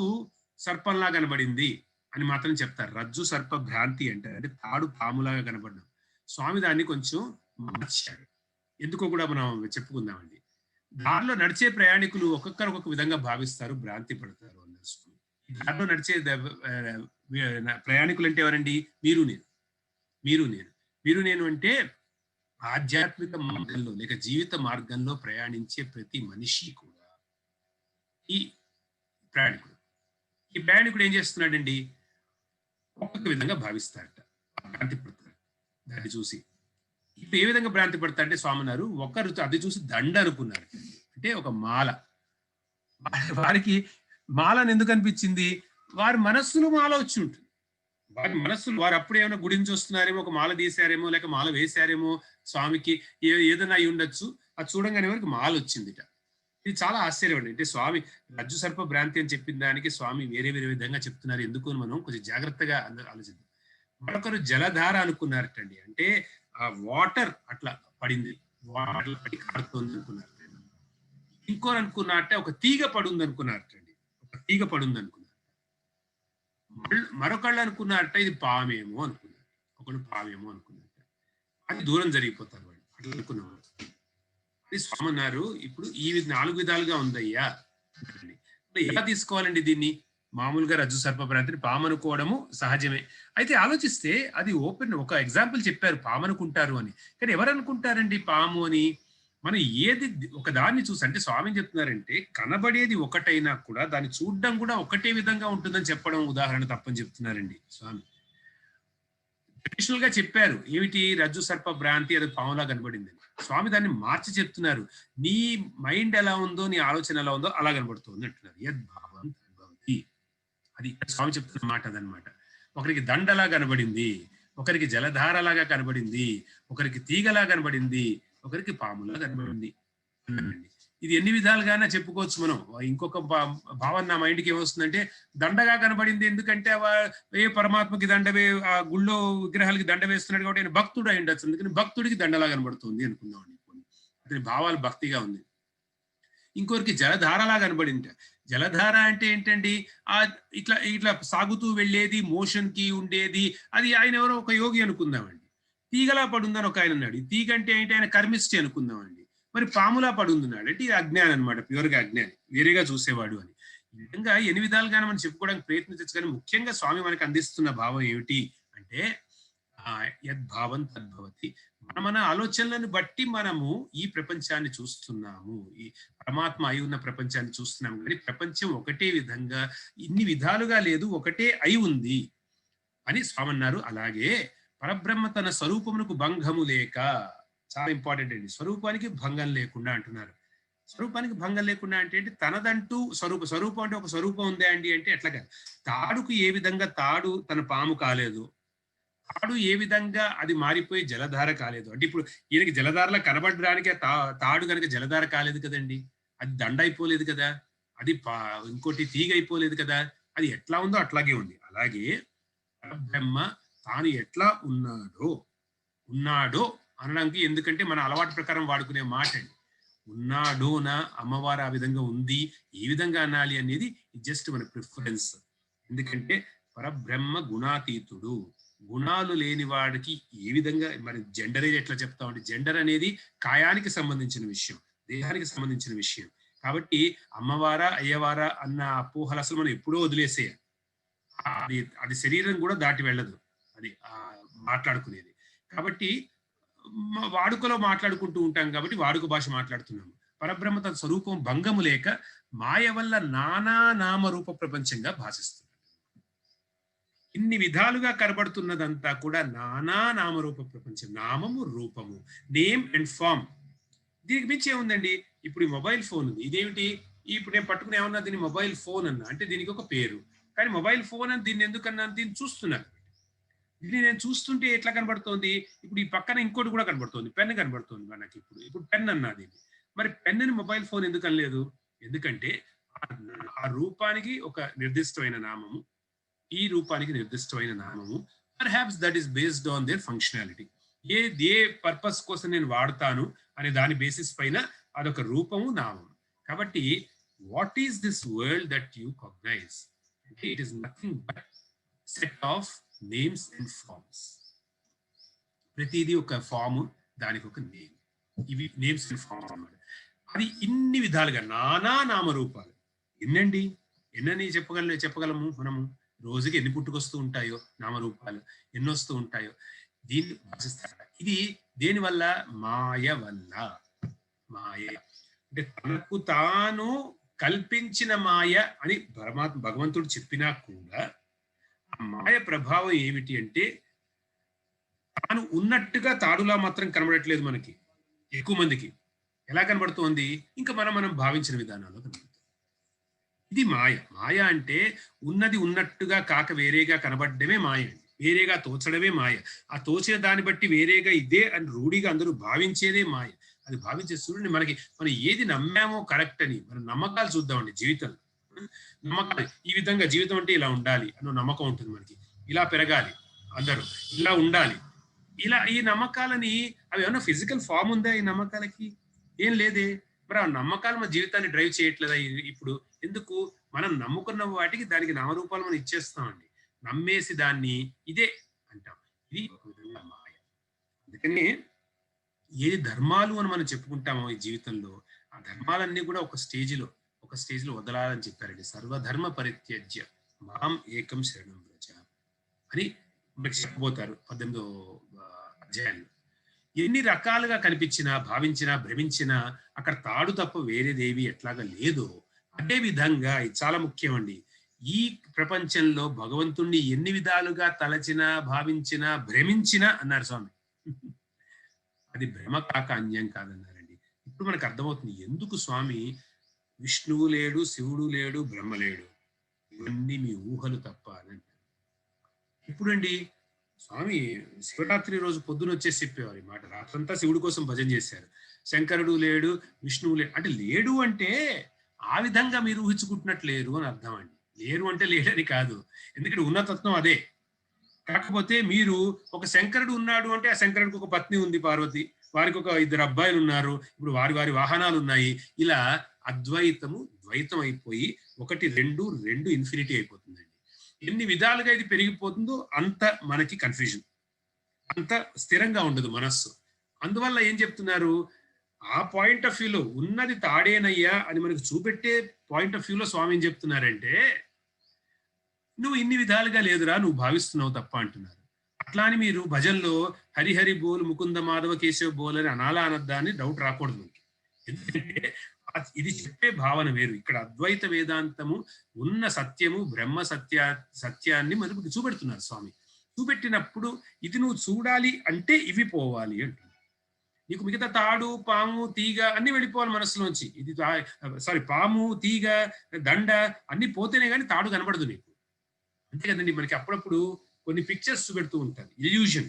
సర్పంలా కనబడింది అని మాత్రం చెప్తారు. రజ్జు సర్ప భ్రాంతి అంటే తాడు పాములాగా కనబడ్డాం. స్వామి దాన్ని కొంచెం మార్చారు. ఎందుకో కూడా మనం చెప్పుకుందామండి. దారిలో నడిచే ప్రయాణికులు ఒక్కొక్కరు ఒక్కొక్క విధంగా భావిస్తారు, భ్రాంతి పడతారు అన్నారు స్వామి. దారిలో నడిచే ప్రయాణికులు అంటే ఎవరండి? మీరు నేను. మీరు నేను. మీరు నేను అంటే ఆధ్యాత్మిక మార్గంలో లేక జీవిత మార్గంలో ప్రయాణించే ప్రతి మనిషి కూడా ఈ ప్రయాణికుడు. ఈ ప్రయాణికుడు ఏం చేస్తున్నాడండి? ఒక్కొక్క విధంగా భావిస్తాడట. భ్రాంతి పడతాడు దాన్ని చూసి. ఇప్పుడు ఏ విధంగా భ్రాంతి పడతాడంటే స్వామినారు ఒకరు అది చూసి దండ అనుకున్నారు. అంటే ఒక మాల. వారికి మాలని ఎందుకు అనిపించింది? వారి మనస్సులో మాల వచ్చి ఉంటుంది. వారి మనస్సులు వారు అప్పుడు ఏమైనా గుడి నుంచి వస్తున్నారేమో, ఒక మాల తీశారేమో, లేక మాల వేశారేమో స్వామికి, ఏదైనా అయి ఉండొచ్చు. అది చూడంగానే వరకు మాల వచ్చిందిట. ఇది చాలా ఆశ్చర్యం అండి. అంటే స్వామి రజ్జు సర్ప భ్రాంతి అని చెప్పిన దానికి స్వామి వేరే వేరే విధంగా చెప్తున్నారు. ఎందుకు అని మనం కొంచెం జాగ్రత్తగా ఆలోచిద్దాం. మరొకరు జలధార అనుకున్నారటండి. అంటే ఆ వాటర్ అట్లా పడింది, వాటర్ పడి కారుతోంది అనుకున్నారు. ఇంకోరు అనుకున్నట్ట ఒక తీగ పడుంది అనుకున్నారటండి. ఒక తీగ పడుంది అనుకున్నారు. మరొకళ్ళు అనుకున్నారట ఇది పామేమో అనుకున్నారు. ఒకళ్ళు పామేమో అనుకున్నారట. అది దూరం జరిగిపోతారు వాళ్ళు అట్లా అనుకున్నవాళ్ళు. స్వామి అన్నారు ఇప్పుడు ఈ 4 విధాలుగా ఉందయ్యా. ఎలా తీసుకోవాలండి దీన్ని? మామూలుగా రజ్జు సర్ప భ్రాంతిని పాము అనుకోవడము సహజమే. అయితే ఆలోచిస్తే అది ఓపెన్ ఒక ఎగ్జాంపుల్ చెప్పారు పాము అనుకుంటారు అని. కానీ ఎవరు అనుకుంటారండి పాము అని? మనం ఏది ఒక దాన్ని చూసి, అంటే స్వామి చెప్తున్నారంటే కనబడేది ఒకటైనా కూడా దాన్ని చూడడం కూడా ఒకటే విధంగా ఉంటుందని చెప్పడం ఉదాహరణ తప్పని చెప్తున్నారండి స్వామి. ట్రెడిషనల్ గా చెప్పారు ఏమిటి? రజ్జు సర్ప భ్రాంతి అది పాములా కనబడింది. స్వామి దాన్ని మార్చి చెప్తున్నారు. నీ మైండ్ ఎలా ఉందో, నీ ఆలోచన ఎలా ఉందో అలా కనబడుతుంది అంటున్నారు. యద్భావం తద్భవతి. అది స్వామి చెప్తున్న మాట అదనమాట. ఒకరికి దండలా కనబడింది, ఒకరికి జలధారలాగా కనబడింది, ఒకరికి తీగలా కనబడింది, ఒకరికి పాములా కనబడింది. ఇది ఎన్ని విధాలుగానే చెప్పుకోవచ్చు మనం. ఇంకొక భావన నా మైండ్కి ఏమొస్తుందంటే దండగా కనబడింది, ఎందుకంటే ఏ పరమాత్మకి దండవే, ఆ గుళ్ళో విగ్రహాలకి దండ వేస్తున్నాడు కాబట్టి ఆయన భక్తుడు అయి ఉండొచ్చు, అందుకని భక్తుడికి దండలా కనబడుతుంది అనుకుందామండి. అతని భావాలు భక్తిగా ఉంది. ఇంకొకరికి జలధారలా కనబడింది. జలధార అంటే ఏంటండి? ఆ ఇట్లా ఇట్లా సాగుతూ వెళ్ళేది, మోషన్ కి ఉండేది. అది ఆయన ఎవరో ఒక యోగి అనుకుందామండి. తీగలా పడుందని ఒక ఆయన అన్నాడు. తీగ అంటే ఏంటి? ఆయన కర్మిష్టి అనుకుందామండి. మరి పాములా పడుందన్నాడు అంటే ఇది అజ్ఞానం అనమాట, ప్యూర్గా అజ్ఞాని, వేరేగా చూసేవాడు అని. ఈ విధంగా ఎన్ని విధాలుగానే మనం చెప్పుకోవడానికి ప్రయత్నించచ్చు. కానీ ముఖ్యంగా స్వామి మనకు అందిస్తున్న భావం ఏమిటి అంటే యద్భావం తద్భవతి. మన ఆలోచనలను బట్టి మనము ఈ ప్రపంచాన్ని చూస్తున్నాము, ఈ పరమాత్మ అయి ఉన్న ప్రపంచాన్ని చూస్తున్నాము. కానీ ప్రపంచం ఒకటే విధంగా ఇన్ని విధాలుగా లేదు, ఒకటే అయి ఉంది అని స్వామి అన్నారు. అలాగే పరబ్రహ్మ తన స్వరూపమునకు భంగము లేక, చాలా ఇంపార్టెంట్ అండి, స్వరూపానికి భంగం లేకుండా అంటున్నారు. స్వరూపానికి భంగం లేకుండా అంటే ఏంటి? తనదంటూ స్వరూపం అంటే ఒక స్వరూపం ఉందే అండి అంటే ఎట్లా కాదు. తాడుకు ఏ విధంగా తాడు తన పాము కాలేదు, తాడు ఏ విధంగా అది మారిపోయి జలధార కాలేదు అంటే ఇప్పుడు ఈయనకి జలధారలా కనబడడానికి తాడు కనుక జలధార కాలేదు కదండి, అది దండ అయిపోలేదు కదా, అది ఇంకోటి తీగ అయిపోలేదు కదా, అది ఎట్లా ఉందో అట్లాగే ఉంది. అలాగే పరబ్రహ్మ తాను ఎట్లా ఉన్నాడో అనడానికి, ఎందుకంటే మన అలవాటు ప్రకారం వాడుకునే మాట అండి. ఉన్నాడోనా, అమ్మవారు ఆ విధంగా ఉంది, ఏ విధంగా అనాలి అనేది జస్ట్ మన ప్రిఫరెన్స్. ఎందుకంటే పరబ్రహ్మ గుణాతీతుడు, గుణాలు లేని వాడికి ఏ విధంగా మరి జెండర్ ఎట్లా చెప్తామంటే, జెండర్ అనేది కాయానికి సంబంధించిన విషయం, దేహానికి సంబంధించిన విషయం. కాబట్టి అమ్మవారా అయ్యవారా అన్న అపోహలు అసలు మనం ఎప్పుడో వదిలేసేయాలి. అది శరీరం కూడా దాటి వెళ్ళదు అది మాట్లాడుకునేది. కాబట్టి వాడుకలో మాట్లాడుకుంటూ ఉంటాం కాబట్టి వాడుక భాష మాట్లాడుతున్నాము. పరబ్రహ్మ తన స్వరూపం భంగము లేక మాయ వల్ల నానా నామరూప ప్రపంచంగా భాషిస్తుంది. ఇన్ని విధాలుగా కనబడుతున్నదంతా కూడా నానా నామరూప ప్రపంచం. నామము, రూపము, నేమ్ అండ్ ఫామ్. దీనికి మించి ఏముందండి? ఇప్పుడు ఈ మొబైల్ ఫోన్ ఉంది, ఇదేమిటి? ఇప్పుడు నేను పట్టుకుని ఏమన్నా దీన్ని మొబైల్ ఫోన్ అన్నా అంటే దీనికి ఒక పేరు, కానీ మొబైల్ ఫోన్ అని దీన్ని ఎందుకన్నా, దీన్ని చూస్తున్నాను. ఇది నేను చూస్తుంటే ఎట్లా కనబడుతోంది? ఇప్పుడు ఈ పక్కన ఇంకోటి కూడా కనబడుతోంది, పెన్ కనబడుతోంది మనకి. ఇప్పుడు పెన్ అన్నది, మరి పెన్నుని మొబైల్ ఫోన్ ఎందుకు అనలేదు? ఎందుకంటే ఆ రూపానికి ఒక నిర్దిష్టమైన నామము, ఈ రూపానికి నిర్దిష్టమైన నామము. Perhaps that is based on their functionality. A purpose కోసం నేను వాడతాను అనే దాని బేసిస్ పైన అదొక రూపము, నామము. కాబట్టి what is this world that you cognize? It is nothing but set of names and forms. ప్రతిదీ ఒక ఫాము, దానికి ఒక నేమ్. ఇవి నేమ్స్ అండ్ ఫార్మ్స్ అన్నమాట. అది ఇన్ని విధాలుగా నానా నామరూపాలు. ఎన్నని చెప్పగలము మనము? రోజుకి ఎన్ని పుట్టుకొస్తూ ఉంటాయో నామరూపాలు, ఎన్నొస్తూ ఉంటాయో. దీన్ని భాషిస్తారట. ఇది దేని వల్ల? మాయ వల్ల. మాయ అంటే తనకు తాను కల్పించిన మాయ అని భగవంతుడు చెప్పినా కూడా ఆ మాయ ప్రభావం ఏమిటి అంటే తాను ఉన్నట్టుగా తాడులా మాత్రం కనబడట్లేదు మనకి. ఎక్కువ మందికి ఎలా కనబడుతోంది? ఇంకా మనం భావించిన విధానాల్లో కనబడుతుంది. ఇది మాయ. మాయ అంటే ఉన్నది ఉన్నట్టుగా కాక వేరేగా కనబడమే మాయ అండి. వేరేగా తోచడమే మాయ. ఆ తోచిన దాన్ని బట్టి వేరేగా ఇదే అని రూఢిగా అందరూ భావించేదే మాయ. అది భావించే చూడండి, మనం ఏది నమ్మామో కరెక్ట్ అని మన నమ్మకాలు చూద్దామండి జీవితంలో. నమ్మకాలు ఈ విధంగా జీవితం అంటే ఇలా ఉండాలి అన్న నమ్మకం ఉంటుంది మనకి. ఇలా పెరగాలి అందరూ, ఇలా ఉండాలి, ఇలా ఈ నమ్మకాలని అవి ఏమన్నా ఫిజికల్ ఫామ్ ఉందా ఈ నమ్మకాలకి? ఏం లేదే. మరి ఆ నమ్మకాలు మన జీవితాన్ని డ్రైవ్ చేయట్లేదా ఇప్పుడు? ఎందుకు? మనం నమ్ముకున్న వాటికి దానికి నామరూపాలు మనం ఇచ్చేస్తామండి. నమ్మేసి దాన్ని ఇదే అంటాం. ఇది ఒక విధంగా మాయ. అందుకని ఏ ధర్మాలు అని మనం చెప్పుకుంటామో ఈ జీవితంలో ఆ ధర్మాలన్నీ కూడా ఒక స్టేజ్లో వదలాలని చెప్పారండి. సర్వధర్మ పరిత్యజ్య మాం ఏకం శరణం వ్రజ అని మనకి చెప్పబోతారు 18వ అధ్యాయంలో. ఎన్ని రకాలుగా కనిపించినా, భావించినా, భ్రమించినా అక్కడ తాడు తప్ప వేరేదేవి ఎట్లాగా లేదో అదే విధంగా ఇది చాలా ముఖ్యం అండి. ఈ ప్రపంచంలో భగవంతుణ్ణి ఎన్ని విధాలుగా తలచినా, భావించినా, భ్రమించినా అన్నారు స్వామి, అది భ్రమ కాక అన్యం కాదన్నారండి. ఇప్పుడు మనకు అర్థమవుతుంది ఎందుకు స్వామి విష్ణువు లేడు, శివుడు లేడు, బ్రహ్మ లేడు, ఇవన్నీ మీ ఊహలు తప్ప అని అంటారు. ఇప్పుడండి స్వామి శివరాత్రి రోజు పొద్దున వచ్చేసి చెప్పేవారు ఈ మాట. రాత్రంతా శివుడి కోసం భజన చేశారు. శంకరుడు లేడు, విష్ణువు లేడు అంటే లేడు అంటే ఆ విధంగా మీరు ఊహించుకుంటున్నట్లు లేరు అని అర్థం అండి. లేరు అంటే లేడని కాదు, ఎందుకంటే ఉన్నతత్వం అదే. కాకపోతే మీరు ఒక శంకరుడు ఉన్నాడు అంటే ఆ శంకరుడికి ఒక పత్ని ఉంది పార్వతి, వారికి ఒక 2 అబ్బాయిలు ఉన్నారు, ఇప్పుడు వారి వాహనాలు ఉన్నాయి. ఇలా అద్వైతము ద్వైతం అయిపోయి 1 2 ఇన్ఫినిటీ అయిపోతుందండి. ఎన్ని విధాలుగా ఇది పెరిగిపోతుందో అంత మనకి కన్ఫ్యూజన్, అంత స్థిరంగా ఉండదు మనస్సు. అందువల్ల ఏం చెప్తున్నారు, ఆ పాయింట్ ఆఫ్ వ్యూలో ఉన్నది తాడేనయ్యా అని మనకు చూపెట్టే పాయింట్ ఆఫ్ వ్యూలో స్వామి ఏం చెప్తున్నారంటే నువ్వు ఇన్ని విధాలుగా లేదురా, నువ్వు భావిస్తున్నావు తప్ప అంటున్నారు. అట్లా అని మీరు భజన్లో హరిహరి బోల్, ముకుంద మాధవ కేశవ బోల్ అని అనాలా అనద్దా అని డౌట్ రాకూడదు మనకి. ఎందుకంటే ఇది చెప్పే భావన వేరు. ఇక్కడ అద్వైత వేదాంతము ఉన్న సత్యము బ్రహ్మ సత్యాన్ని మనకు చూపెడుతున్నారు స్వామి. చూపెట్టినప్పుడు ఇది నువ్వు చూడాలి అంటే ఇవి పోవాలి అంటున్నారు. నీకు మిగతా తాడు, పాము, తీగ అన్ని వెళ్ళిపోవాలి మనసులోంచి. ఇది పాము, తీగ, దండ అన్ని పోతేనే కానీ తాడు కనబడదు నీకు. అంతే కదండి. మనకి అప్పుడప్పుడు కొన్ని పిక్చర్స్ చూపెడుతూ ఉంటారు, ఇల్యూషన్.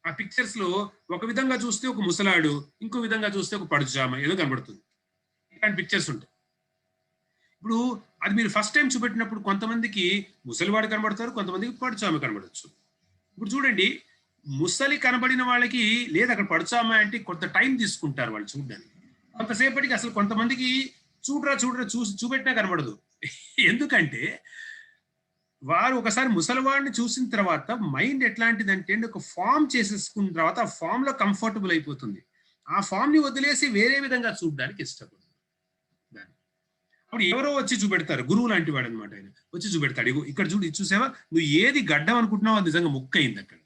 ఆ పిక్చర్స్ లో ఒక విధంగా చూస్తే ఒక ముసలాడు, ఇంకో విధంగా చూస్తే ఒక పడుచామ ఏదో కనబడుతుంది. ఇలాంటి పిక్చర్స్ ఉంటాయి. ఇప్పుడు అది మీరు ఫస్ట్ టైం చూపెట్టినప్పుడు కొంతమందికి ముసలివాడు కనబడతారు, కొంతమందికి పడుచామ కనబడచ్చు. ఇప్పుడు చూడండి, ముసలి కనబడిన వాళ్ళకి లేదు అక్కడ పడుచామ అంటే కొంత టైం తీసుకుంటారు వాళ్ళు చూడడానికి. కొంతసేపటికి అసలు కొంతమందికి చూడరా చూపెట్టినా కనబడదు. ఎందుకంటే వారు ఒకసారి ముసలివాడిని చూసిన తర్వాత మైండ్ ఎట్లాంటిదంటే ఒక ఫామ్ చేసేసుకున్న తర్వాత ఆ ఫామ్ లో కంఫర్టబుల్ అయిపోతుంది. ఆ ఫామ్ ని వదిలేసి వేరే విధంగా చూడడానికి ఇష్టపడుతుంది. అప్పుడు ఎవరో వచ్చి చూపెడతారు, గురువు లాంటి వాడు అనమాట. ఆయన వచ్చి చూపెడతాడు, ఇక్కడ చూడు, ఇది చూసావా, నువ్వు ఏది గడ్డం అనుకుంటున్నావు అది నిజంగా ముక్క అయింది అక్కడ.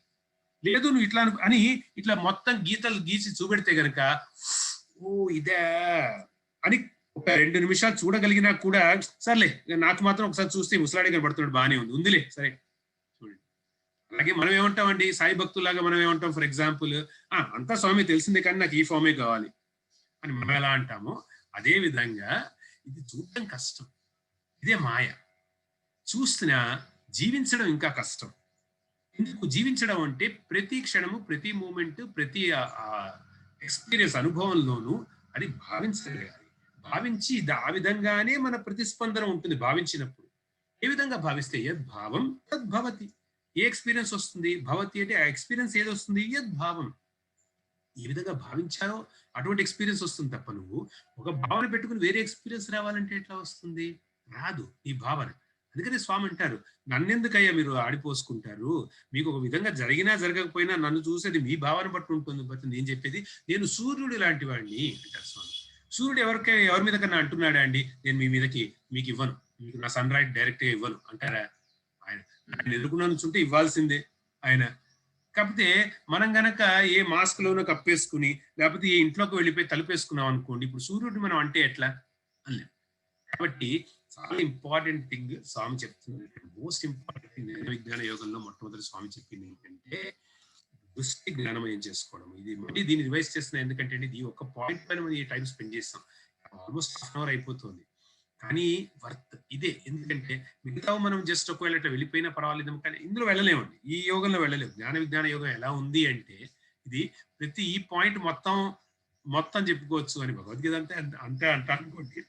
లేదు నువ్వు ఇట్లా అని ఇట్లా మొత్తం గీతలు గీసి చూపెడితే గనక ఓ ఇదే అని ఒక 2 నిమిషాలు చూడగలిగినా కూడా సర్లే నాకు మాత్రం ఒకసారి చూస్తే ముసలాడి కనబడుతున్నాడు, బాగానే ఉందిలే సరే చూడండి. అలాగే మనం ఏమంటామండి, సాయి భక్తులాగా మనం ఏమంటాం, ఫర్ ఎగ్జాంపుల్ అంతా స్వామి తెలిసిందే కానీ నాకు ఈ ఫామే కావాలి అని మనం ఎలా అంటామో అదే విధంగా ఇది చూడటం కష్టం. ఇదే మాయ. చూస్తున్నా జీవించడం ఇంకా కష్టం. ఎందుకు జీవించడం అంటే ప్రతి క్షణము, ప్రతి మూమెంట్, ప్రతి ఎక్స్పీరియన్స్ అనుభవంలోనూ అది భావించగలగాలి. భావించి ఆ విధంగానే మన ప్రతిస్పందన ఉంటుంది. భావించినప్పుడు ఏ విధంగా భావిస్తే యద్భావం తద్భవతి. ఏ ఎక్స్పీరియన్స్ వస్తుంది? భవతి అంటే ఆ ఎక్స్పీరియన్స్ ఏది వస్తుంది? యద్భావం. ఏ విధంగా భావించారో అటువంటి ఎక్స్పీరియన్స్ వస్తుంది తప్ప నువ్వు ఒక భావన పెట్టుకుని వేరే ఎక్స్పీరియన్స్ రావాలంటే ఎట్లా వస్తుంది? రాదు ఈ భావన. అందుకని స్వామి అంటారు, నన్నెందుకయ్యా మీరు ఆడిపోసుకుంటారు, మీకు ఒక విధంగా జరిగినా జరగకపోయినా నన్ను చూసేది మీ భావన బట్టి ఉంటుంది. బట్టి నేను చెప్పేది, నేను సూర్యుడు లాంటి వాడిని అంటారు స్వామి. సూర్యుడు ఎవరి మీద కన్నా అంటున్నాడా అండి, నేను మీ మీదకి మీకు ఇవ్వను, మీకు నా సన్ రైట్ డైరెక్ట్ గా ఇవ్వను అంటారా? ఆయన ఎదుర్కొన్నా నుంచుంటే ఇవ్వాల్సిందే ఆయన. కాకపోతే మనం గనక ఏ మాస్క్ లోనో కప్పేసుకుని లేకపోతే ఏ ఇంట్లోకి వెళ్ళిపోయి తలుపేసుకున్నాం అనుకోండి, ఇప్పుడు సూర్యుడిని మనం అంటే ఎట్లా అనలేం. కాబట్టి చాలా ఇంపార్టెంట్ థింగ్ స్వామి చెప్తున్నారు. మోస్ట్ ఇంపార్టెంట్ థింగ్ విజ్ఞాన యోగంలో మొట్టమొదటి స్వామి చెప్పింది ఏంటంటే దృష్టి జ్ఞానమయం చేసుకోవడం. ఇది మళ్ళీ దీన్ని రివైజ్ చేస్తున్నా ఎందుకంటే ఇది ఒక పాయింట్ పైన మనం ఈ టైం స్పెండ్ చేస్తాం. ఆల్మోస్ట్ హాఫ్ అన్ అవర్ అయిపోతుంది. కానీ వర్త్ ఇదే. ఎందుకంటే మిగతా మనం జస్ట్ ఒకవేళ ఇట్లా వెళ్ళిపోయినా పర్వాలేదు, కానీ ఇందులో వెళ్ళలేమండి. ఈ యోగంలో వెళ్ళలేము. జ్ఞాన విజ్ఞాన యోగం ఎలా ఉంది అంటే ఇది ప్రతి ఈ పాయింట్ మొత్తం మొత్తం చెప్పుకోవచ్చు అని భగవద్గీత అంటే అంతే అంట అనుకోండి.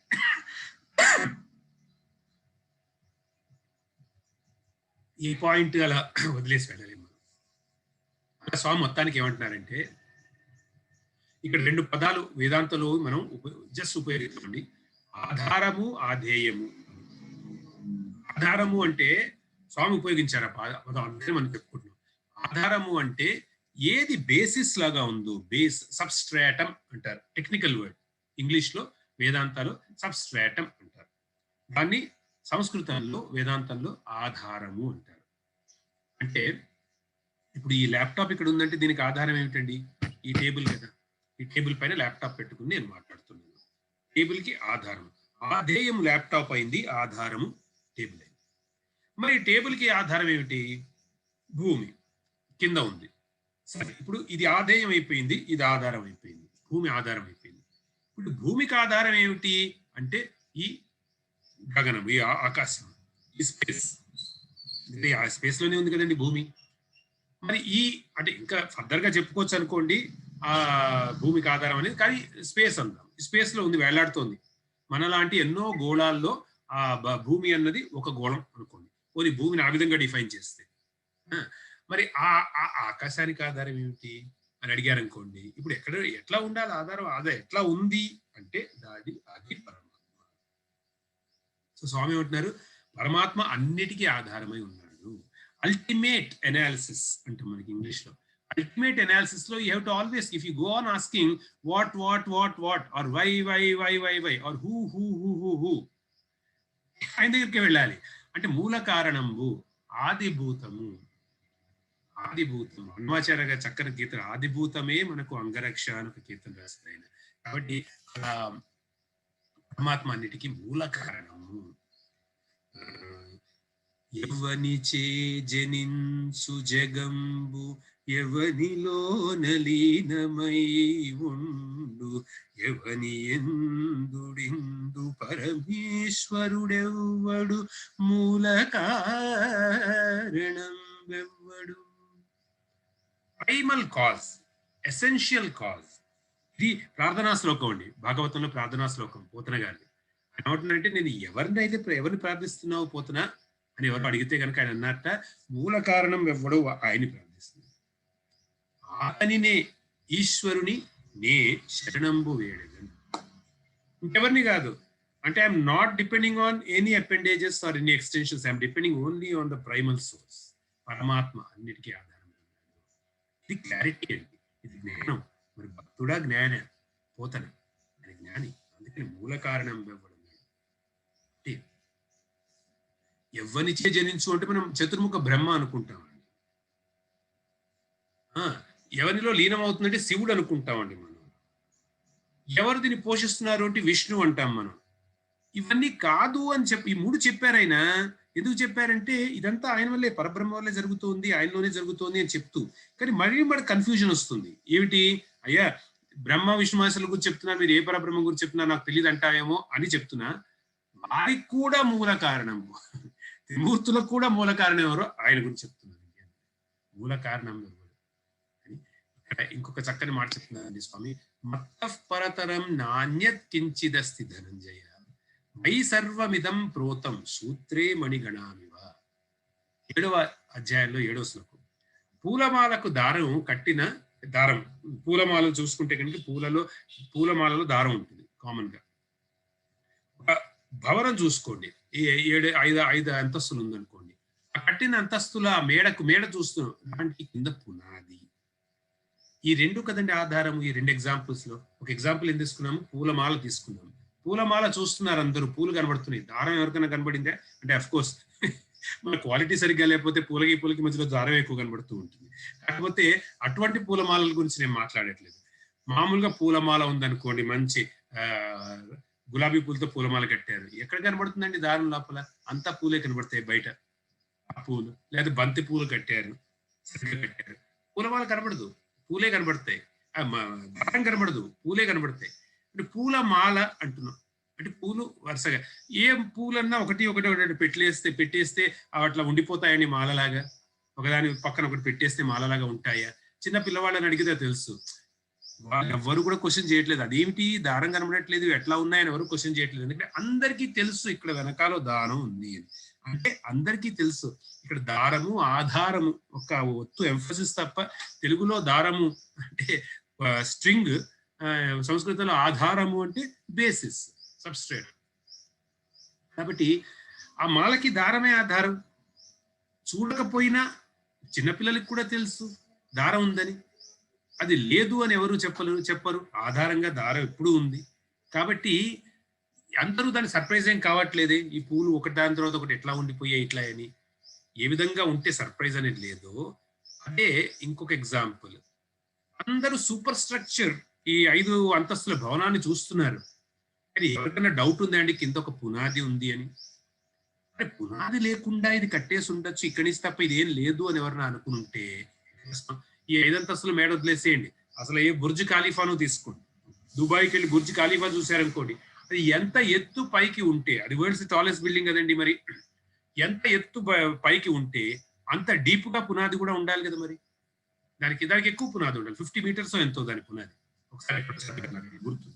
ఈ పాయింట్ అలా వదిలేసి వెళ్ళలేము. అలా స్వామి మొత్తానికి ఏమంటున్నారంటే ఇక్కడ రెండు పదాలు వేదాంతలో మనం జస్ట్ ఉపయోగిస్తామండి. ఆధారము, ఆధేయము. ఆధారము అంటే స్వామి ఉపయోగించారు ఆ పదం, అందరూ మనం చెప్పుకుంటున్నాం. ఆధారము అంటే ఏది బేసిస్ లాగా ఉందో, బేస్ సబ్స్ట్రాటం అంటారు, టెక్నికల్ వర్డ్. ఇంగ్లీష్ లో వేదాంతాలు సబ్స్ట్రాటం అంటారు. దాన్ని సంస్కృతంలో వేదాంతంలో ఆధారము అంటారు. అంటే ఇప్పుడు ఈ ల్యాప్టాప్ ఇక్కడ ఉందంటే దీనికి ఆధారం ఏమిటండి? ఈ టేబుల్ కదా. ఈ టేబుల్ పైన ల్యాప్టాప్ పెట్టుకుని నేను మాట్లాడుతున్నాను. టేబుల్ కి ఆధారం, ఆధేయం ల్యాప్టాప్ అయింది, ఆధారము టేబుల్ అయింది. మరి టేబుల్ కి ఆధారం ఏమిటి? భూమి కింద ఉంది. సరే, ఇప్పుడు ఇది ఆధేయం అయిపోయింది, ఇది ఆధారం అయిపోయింది, భూమి ఆధారం అయిపోయింది. ఇప్పుడు భూమికి ఆధారం ఏమిటి అంటే ఈ గగనం, ఈ ఆకాశం, ఈ స్పేస్. ఆ స్పేస్ లోనే ఉంది కదండి భూమి. మరి ఈ అంటే ఇంకా ఫర్దర్ గా చెప్పుకోవచ్చు అనుకోండి ఆ భూమికి ఆధారం అనేది, కానీ స్పేస్ అందాం. స్పేస్ లో ఉంది, వేలాడుతోంది. మనలాంటి ఎన్నో గోళాల్లో ఆ భూమి అన్నది ఒక గోళం అనుకోండి. పోనీ భూమిని ఆ విధంగా డిఫైన్ చేస్తే, మరి ఆ ఆకాశానికి ఆధారం ఏమిటి అని అడిగారు అనుకోండి. ఇప్పుడు ఎట్లా ఉండాలి ఆధారం? ఎట్లా ఉంది అంటే అది పరమాత్మ. సో స్వామి ఏమంటున్నారు? పరమాత్మ అన్నిటికీ ఆధారమై ఉన్నాడు. అల్టిమేట్ ఎనాలిసిస్ అంటే మనకి ఇంగ్లీష్ లో ultimate analysis lo you have to always, if you go on asking what or why or who ఆయన దగ్గరికి వెళ్ళాలి. అంటే మూల కారణంబు ఆదిభూతము. అన్వాచార్య చక్కని కీర్తన ఆదిభూతమే మనకు అంగరక్ష అని ఒక కీర్తన రాశారు ఆయన. కాబట్టి పరమాత్మ అన్నిటికీ మూల కారణము. ఎవనిచే జనించు జగంబు ఎవనిలో నలీనమై ఉండు ఎవని ఎందుడిందు పరమేశ్వరుడెవ్వడు మూల కారణం వెవ్వడు. Primal cause, essential cause. ఇది ప్రార్థనా శ్లోకం అండి, భాగవతంలో ప్రార్థనా శ్లోకం పోతన గారిది. ఆయన ఏమంటున్నారంటే నేను ఎవరిని ప్రార్థిస్తున్నావు పోతన అని ఎవరు అడిగితే కనుక ఆయన అన్నట్ట మూల కారణం ఎవ్వడో ఆయన్ని ప్రార్థిస్తుంది. ఆతనినే ఈశ్వరుని నే శరణంబు వేడగను. ఇంకెవరిని కాదు. అంటే I'm not depending on any appendages or any extensions, I'm depending only on the primal source. పరమాత్మ అన్నిటికీ ఆధారం. ఇది క్లారిటీ అండి, ఇది జ్ఞానం. మరి భక్తుడా జ్ఞాన పోతన ఆయన జ్ఞాని. అందుకని మూల కారణం ఇవ్వడం. ఎవ్వనిచే జనించు అంటే మనం చతుర్ముఖ బ్రహ్మ అనుకుంటామండి. ఎవరిలో లీనం అవుతుందంటే శివుడు అనుకుంటామండి మనం. ఎవరు దీన్ని పోషిస్తున్నారు అంటే విష్ణు అంటాం మనం. ఇవన్నీ కాదు అని చెప్పి ఈ మూడు చెప్పారైనా. ఎందుకు చెప్పారంటే ఇదంతా ఆయన వల్లే, పరబ్రహ్మ వల్లే జరుగుతుంది, ఆయనలోనే జరుగుతుంది అని చెప్తూ. కానీ మళ్ళీ కన్ఫ్యూజన్ వస్తుంది. ఏమిటి? అయ్యా బ్రహ్మ విష్ణు మహేశ్వరుల గురించి చెప్తున్నారు, మీరు ఏ పరబ్రహ్మ గురించి చెప్తున్నారు నాకు తెలియదు అంటావేమో అని చెప్తున్నా. వారికి కూడా మూల కారణం, త్రిమూర్తులకు కూడా మూల కారణం ఎవరో ఆయన గురించి చెప్తున్నారు. మూల కారణం ఎవరు అని ఇక్కడ ఇంకొక చక్కని మాట చెప్తున్నారండి స్వామి. మత్తఃపరతరం నాణ్యత్ కించిదస్తి ధనంజయ మై సర్వమిదం ప్రోతం సూత్రే మణిగణామివ. 7వ అధ్యాయంలో 7వ శ్లోకం. పూలమాలకు దారం కట్టిన దారం, పూలమాలను చూసుకుంటే కనుక పూలమాలలో దారం ఉంటుంది కామన్ గా. ఒక భవనం చూసుకోండి, 5 అంతస్తులు ఉందనుకోండి. ఆ కట్టిన అంతస్తుల మేడ చూస్తున్నాం, దానికి కింద పునాది. ఈ రెండు కదండి ఆధారము. ఈ 2 ఎగ్జాంపుల్స్ లో ఒక ఎగ్జాంపుల్ ఏం తీసుకున్నాము? పూలమాల తీసుకున్నాము. పూలమాల చూస్తున్నారు అందరూ, పూలు కనబడుతున్నాయి. దారం ఎవరికైనా కనబడిందా అంటే అఫ్ కోర్స్ మన క్వాలిటీ సరిగ్గా లేకపోతే పూలకి మధ్యలో దారం ఎక్కువ కనబడుతూ ఉంటుంది. కాకపోతే అటువంటి పూలమాలల గురించి నేను మాట్లాడట్లేదు. మామూలుగా పూలమాల ఉందనుకోండి, మంచి ఆ గులాబీ పూలతో పూలమాల కట్టారు, ఎక్కడ కనబడుతుందండి దారం లోపల? అంతా పూలే కనబడతాయి బయట. ఆ పూలు లేదా బంతి పూలు కట్టారు, సరిగ్గా కట్టారు, పూలమాల కనబడదు, పూలే కనబడతాయి. దారం కనబడదు, పూలే కనబడతాయి. అంటే పూల మాల అంటున్నాం. అంటే పూలు వరుసగా ఏ పూలన్నా ఒకటి ఒకటి ఒకటి పెట్టేస్తే అట్లా ఉండిపోతాయండి మాలలాగా? ఒకదాని పక్కన ఒకటి పెట్టేస్తే మాలలాగా ఉంటాయా? చిన్న పిల్లవాళ్ళని అడిగితే తెలుసు. వాళ్ళు ఎవరు కూడా క్వశ్చన్ చేయట్లేదు, అదేమిటి దారం కనబడట్లేదు, ఎట్లా ఉన్నాయని ఎవరు క్వశ్చన్ చేయట్లేదు. ఎందుకంటే అందరికీ తెలుసు ఇక్కడ వెనకాల దారం ఉంది అని. అంటే అందరికీ తెలుసు ఇక్కడ దారము ఆధారము ఒక ఒత్తు ఎంఫసిస్ తప్ప. తెలుగులో దారము అంటే స్ట్రింగ్, సంస్కృతంలో ఆధారము అంటే బేసిస్, సబ్స్ట్రేట్. కాబట్టి ఆ మాలకి దారమే ఆధారం. చూడకపోయినా చిన్నపిల్లలకి కూడా తెలుసు దారం ఉందని. అది లేదు అని ఎవరు చెప్పరు. ఆధారంగా దారం ఎప్పుడూ ఉంది. కాబట్టి అందరూ దాన్ని సర్ప్రైజ్ ఏం కావట్లేదే, ఈ పూలు ఒకటి దాని తర్వాత ఒకటి ఎట్లా ఉండిపోయాయి ఇట్లా అని. ఏ విధంగా ఉంటే సర్ప్రైజ్ అనేది లేదో అదే ఇంకొక ఎగ్జాంపుల్. అందరూ సూపర్ స్ట్రక్చర్, ఈ 5 అంతస్తుల భవనాన్ని చూస్తున్నారు. కానీ ఎవరికైనా డౌట్ ఉందా అండి కింద ఒక పునాది ఉంది అని? అంటే పునాది లేకుండా ఇది కట్టేసి ఉండొచ్చు, ఇక్కడి నుంచి తప్ప ఇది ఏం లేదు అని ఎవరైనా అనుకుంటే, ఈ 5 అంతస్తుల మేడ వదిలేసేయండి, అసలు ఏ బుర్జ్ ఖలీఫాను తీసుకోండి. దుబాయ్కి వెళ్ళి బుర్జ్ ఖలీఫా చూశారనుకోండి, అది ఎంత ఎత్తు పైకి ఉంటే, అది వరల్డ్స్ టాలెస్ట్ బిల్డింగ్ కదండి, మరి ఎంత ఎత్తు పైకి ఉంటే అంత డీప్ గా పునాది కూడా ఉండాలి కదా మరి. దానికి ఎక్కువ పునాది ఉండాలి. 50 మీటర్స్ ఎంతో దాని పునాది. ఒకసారి గుర్తు.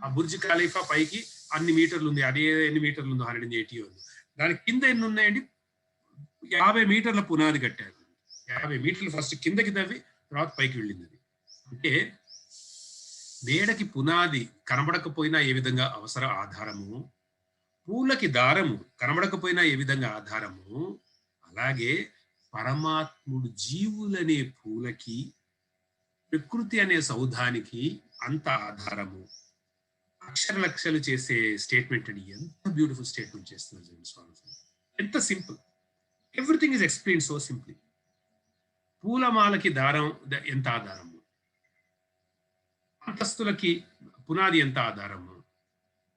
ఆ బుర్జ్ ఖలీఫా పైకి అన్ని మీటర్లు ఉంది, అదే ఎన్ని మీటర్లు ఉందో 180 ఉంది. దాని కింద ఎన్ని ఉన్నాయండి? 50 మీటర్ల పునాది కట్టారు. 50 మీటర్లు ఫస్ట్ కిందకి తవ్వి తర్వాత పైకి వెళ్ళింది అది. అంటే మేడకి పునాది కనబడకపోయినా ఏ విధంగా అవసర ఆధారము, పూలకి దారము కనబడకపోయినా ఏ విధంగా ఆధారము, అలాగే పరమాత్ముడు జీవులనే పూలకి, ప్రకృతి అనే సౌధానికి అంత ఆధారము. అక్షరలక్షలు చేసే స్టేట్మెంట్ అండి. ఎంత బ్యూటిఫుల్ స్టేట్మెంట్ చేస్తున్నారు స్వామి. ఎంత simple. Everything is explain so simply. పూలమాలకి దారం ఎంత ఆధారము, అంతస్తులకి పునాది ఎంత ఆధారము,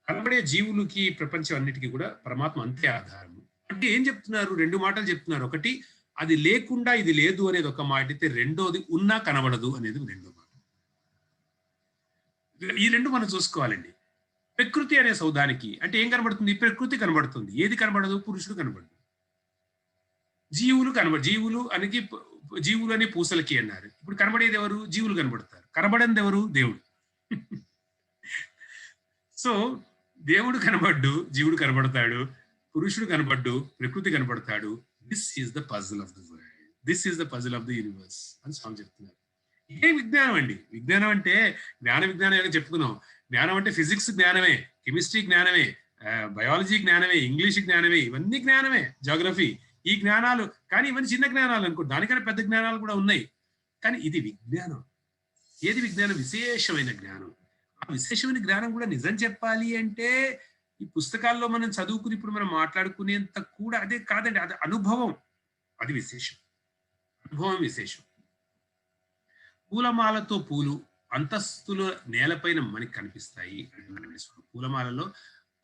కనబడే జీవులకి ప్రపంచం అన్నిటికీ కూడా పరమాత్మ అంతే ఆధారము. అంటే ఏం చెప్తున్నారు? 2 మాటలు చెప్తున్నారు. ఒకటి అది లేకుండా ఇది లేదు అనేది ఒక మాట అయితే, రెండోది ఉన్నా కనబడదు అనేది రెండో మాట. ఈ 2 మనం చూసుకోవాలండి. ప్రకృతి అనే సౌధానికి అంటే ఏం కనబడుతుంది? ప్రకృతి కనబడుతుంది. ఏది కనబడదు? పురుషుడు కనబడదు. జీవులు అనేది జీవులు అనే పూసలకి అన్నారు. ఇప్పుడు కనబడేది ఎవరు? జీవులు కనబడతారు. కనబడింది ఎవరు? దేవుడు. సో దేవుడు కనబడ్డు, జీవుడు కనబడతాడు, పురుషుడు కనబడ్డు, ప్రకృతి కనబడతాడు. This is the puzzle of the world, this is the puzzle of the universe అని స్వామి చెప్తున్నారు. ఇదే విజ్ఞానం అండి. విజ్ఞానం అంటే జ్ఞాన విజ్ఞానం చెప్పుకున్నాం. జ్ఞానం అంటే ఫిజిక్స్ జ్ఞానమే, కెమిస్ట్రీ జ్ఞానమే, బయాలజీ జ్ఞానమే, ఇంగ్లీష్ జ్ఞానమే, ఇవన్నీ జ్ఞానమే, జాగ్రఫీ, ఈ జ్ఞానాలు. కానీ ఇవన్నీ చిన్న జ్ఞానాలు అనుకో, దానికన్నా పెద్ద జ్ఞానాలు కూడా ఉన్నాయి. కానీ ఇది విజ్ఞానం. ఏది విజ్ఞానం? విశేషమైన జ్ఞానం. ఆ విశేషమైన జ్ఞానం కూడా నిజం చెప్పాలి అంటే ఈ పుస్తకాల్లో మనం చదువుకుని ఇప్పుడు మనం మాట్లాడుకునేంత కూడా అదే కాదండి. అది అనుభవం, అది విశేషం. అనుభవం విశేషం. పూలమాలతో పూలు అంతస్తుల నేలపైన మనకి కనిపిస్తాయి. పూలమాలలో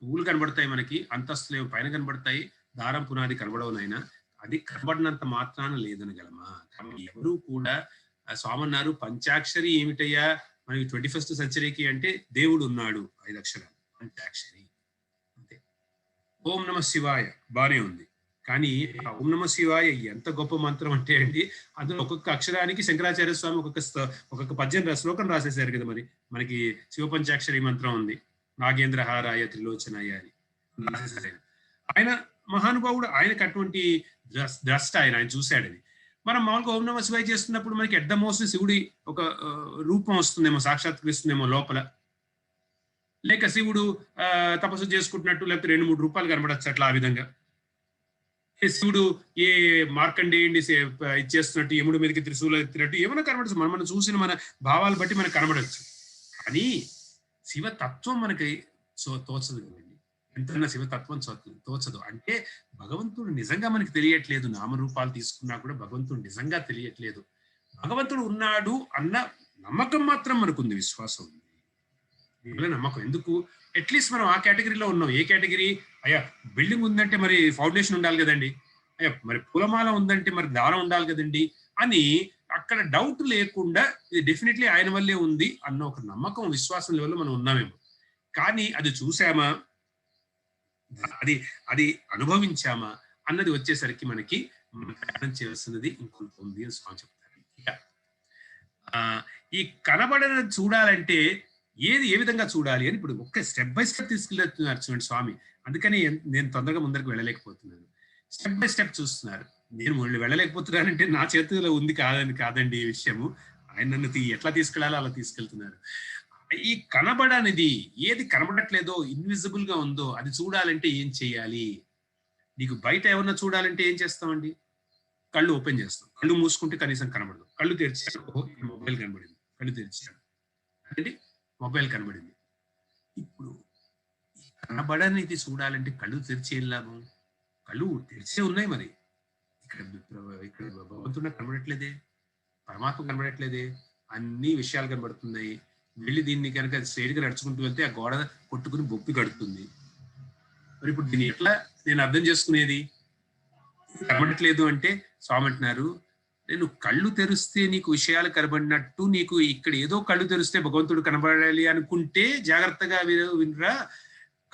పువ్వులు కనబడతాయి మనకి, అంతస్తులు పైన కనబడతాయి, దారం పునాది కనబడవునైనా అది కనబడినంత మాత్రాన లేదనగలమా? ఎవరు కూడా స్వామి అన్నారు, పంచాక్షరి ఏమిటయ్యా మనకి 21st సెంచరీకి అంటే దేవుడు ఉన్నాడు. 5 అక్షరాలు పంచాక్షరి అంతే. ఓం నమ శివాయ బానే ఉంది. కానీ ఆ ఓం నమ శివాయ ఎంత గొప్ప మంత్రం అంటే అండి, అందులో ఒక్కొక్క అక్షరానికి శంకరాచార్య స్వామి ఒక్కొక్క పద్యం శ్లోకం రాసేసారు కదా. మరి మనకి శివ పంచాక్షరి మంత్రం ఉంది, నాగేంద్ర హారాయ త్రిలోచనాయ అని రాసేసారు ఆయన. మహానుభావుడు, ఆయనకు అటువంటి ద్రష్ట, ఆయన చూశాడని. మనం మామూలుగా ఓం నమ శివాయ చేస్తున్నప్పుడు మనకి ఎట్ ద మోస్ట్ శివుడి ఒక రూపం వస్తుందేమో, సాక్షాత్కరిస్తుందేమో లోపల. లేక శివుడు తపస్సు చేసుకుంటున్నట్టు, లేకపోతే 2-3 రూపాయలు కనబడచ్చు అట్లా. ఆ విధంగా శివుడు ఏ మార్కండేయుడిని ఇచ్చేస్తున్నట్టు, యముడి మీదకి త్రిశూల ఎత్తినట్టు ఏమైనా కనబడచ్చు. మనం చూసిన మన భావాలు బట్టి మనకు కనబడచ్చు. కానీ శివతత్వం మనకి తోచదు కదండి. ఎంతైనా శివతత్వం తోచదు. అంటే భగవంతుడు నిజంగా మనకి తెలియట్లేదు. నామరూపాలు తీసుకున్నా కూడా భగవంతుడు నిజంగా తెలియట్లేదు. భగవంతుడు ఉన్నాడు అన్న నమ్మకం మాత్రం మనకుంది, విశ్వాసం ఉంది. నమ్మకం ఎందుకు? అట్లీస్ట్ మనం ఆ కేటగిరీలో ఉన్నాం. ఏ కేటగిరీ? అయ్యా బిల్డింగ్ ఉందంటే మరి ఫౌండేషన్ ఉండాలి కదండి, అయ్యా మరి పూలమాల ఉందంటే మరి దారం ఉండాలి కదండి అని అక్కడ డౌట్ లేకుండా ఇది డెఫినెట్లీ ఆయన వల్లే ఉంది అన్న ఒక నమ్మకం, విశ్వాసం లెవెల్లో మనం ఉన్నామేమో. కానీ అది చూసామా, అది అది అనుభవించామా అన్నది వచ్చేసరికి మనకి మనం ప్రయాణం చేయాల్సినది ఇంకొంత ఉంది అని స్వామి చెప్తారు. ఇక ఈ కనబడని చూడాలంటే ఏ విధంగా చూడాలి అని ఇప్పుడు ఒక్క స్టెప్ బై స్టెప్ తీసుకెళ్తున్నారు చూడండి స్వామి. అందుకని నేను తొందరగా ముందరికి వెళ్ళలేకపోతున్నాను. స్టెప్ బై స్టెప్ చూస్తున్నారు. నేను వెళ్ళలేకపోతున్నానంటే నా చేతిలో ఉంది కాదండి ఈ విషయము. ఆయన నన్ను ఎట్లా తీసుకెళ్లాలో అలా తీసుకెళ్తున్నారు. ఈ కనబడనిది ఏది కనబడట్లేదో, ఇన్విజిబుల్ గా ఉందో అది చూడాలంటే ఏం చేయాలి? నీకు బయట ఏమన్నా చూడాలంటే ఏం చేస్తామండి? కళ్ళు ఓపెన్ చేస్తాం. కళ్ళు మూసుకుంటే కనీసం కనబడదు. కళ్ళు తెరిచాడు, మొబైల్ కనబడింది. కళ్ళు తెరిచాడు అంటే మొబైల్ కనబడింది. ఇప్పుడు కనబడనిది చూడాలంటే కళ్ళు తెరిచి ఏం లాభం? కళ్ళు తెరిచే ఉన్నాయి. మరి ఇక్కడ భగవంతుడు కనబడట్లేదే, పరమాత్మ కనబడట్లేదే, అన్ని విషయాలు కనబడుతున్నాయి. వెళ్ళి దీన్ని కనుక స్ట్రైట్ గా నడుచుకుంటూ వెళ్తే ఆ గోడ కొట్టుకుని బొప్పి కడుతుంది. మరి ఇప్పుడు దీన్ని ఎట్లా నేను అర్థం చేసుకునేది? కనబడట్లేదు అంటే స్వామి అంటున్నారు, నేను కళ్ళు తెరిస్తే నీకు విషయాలు కనబడినట్టు, నీకు ఇక్కడ ఏదో కళ్ళు తెరిస్తే భగవంతుడు కనబడాలి అనుకుంటే జాగ్రత్తగా వినరా.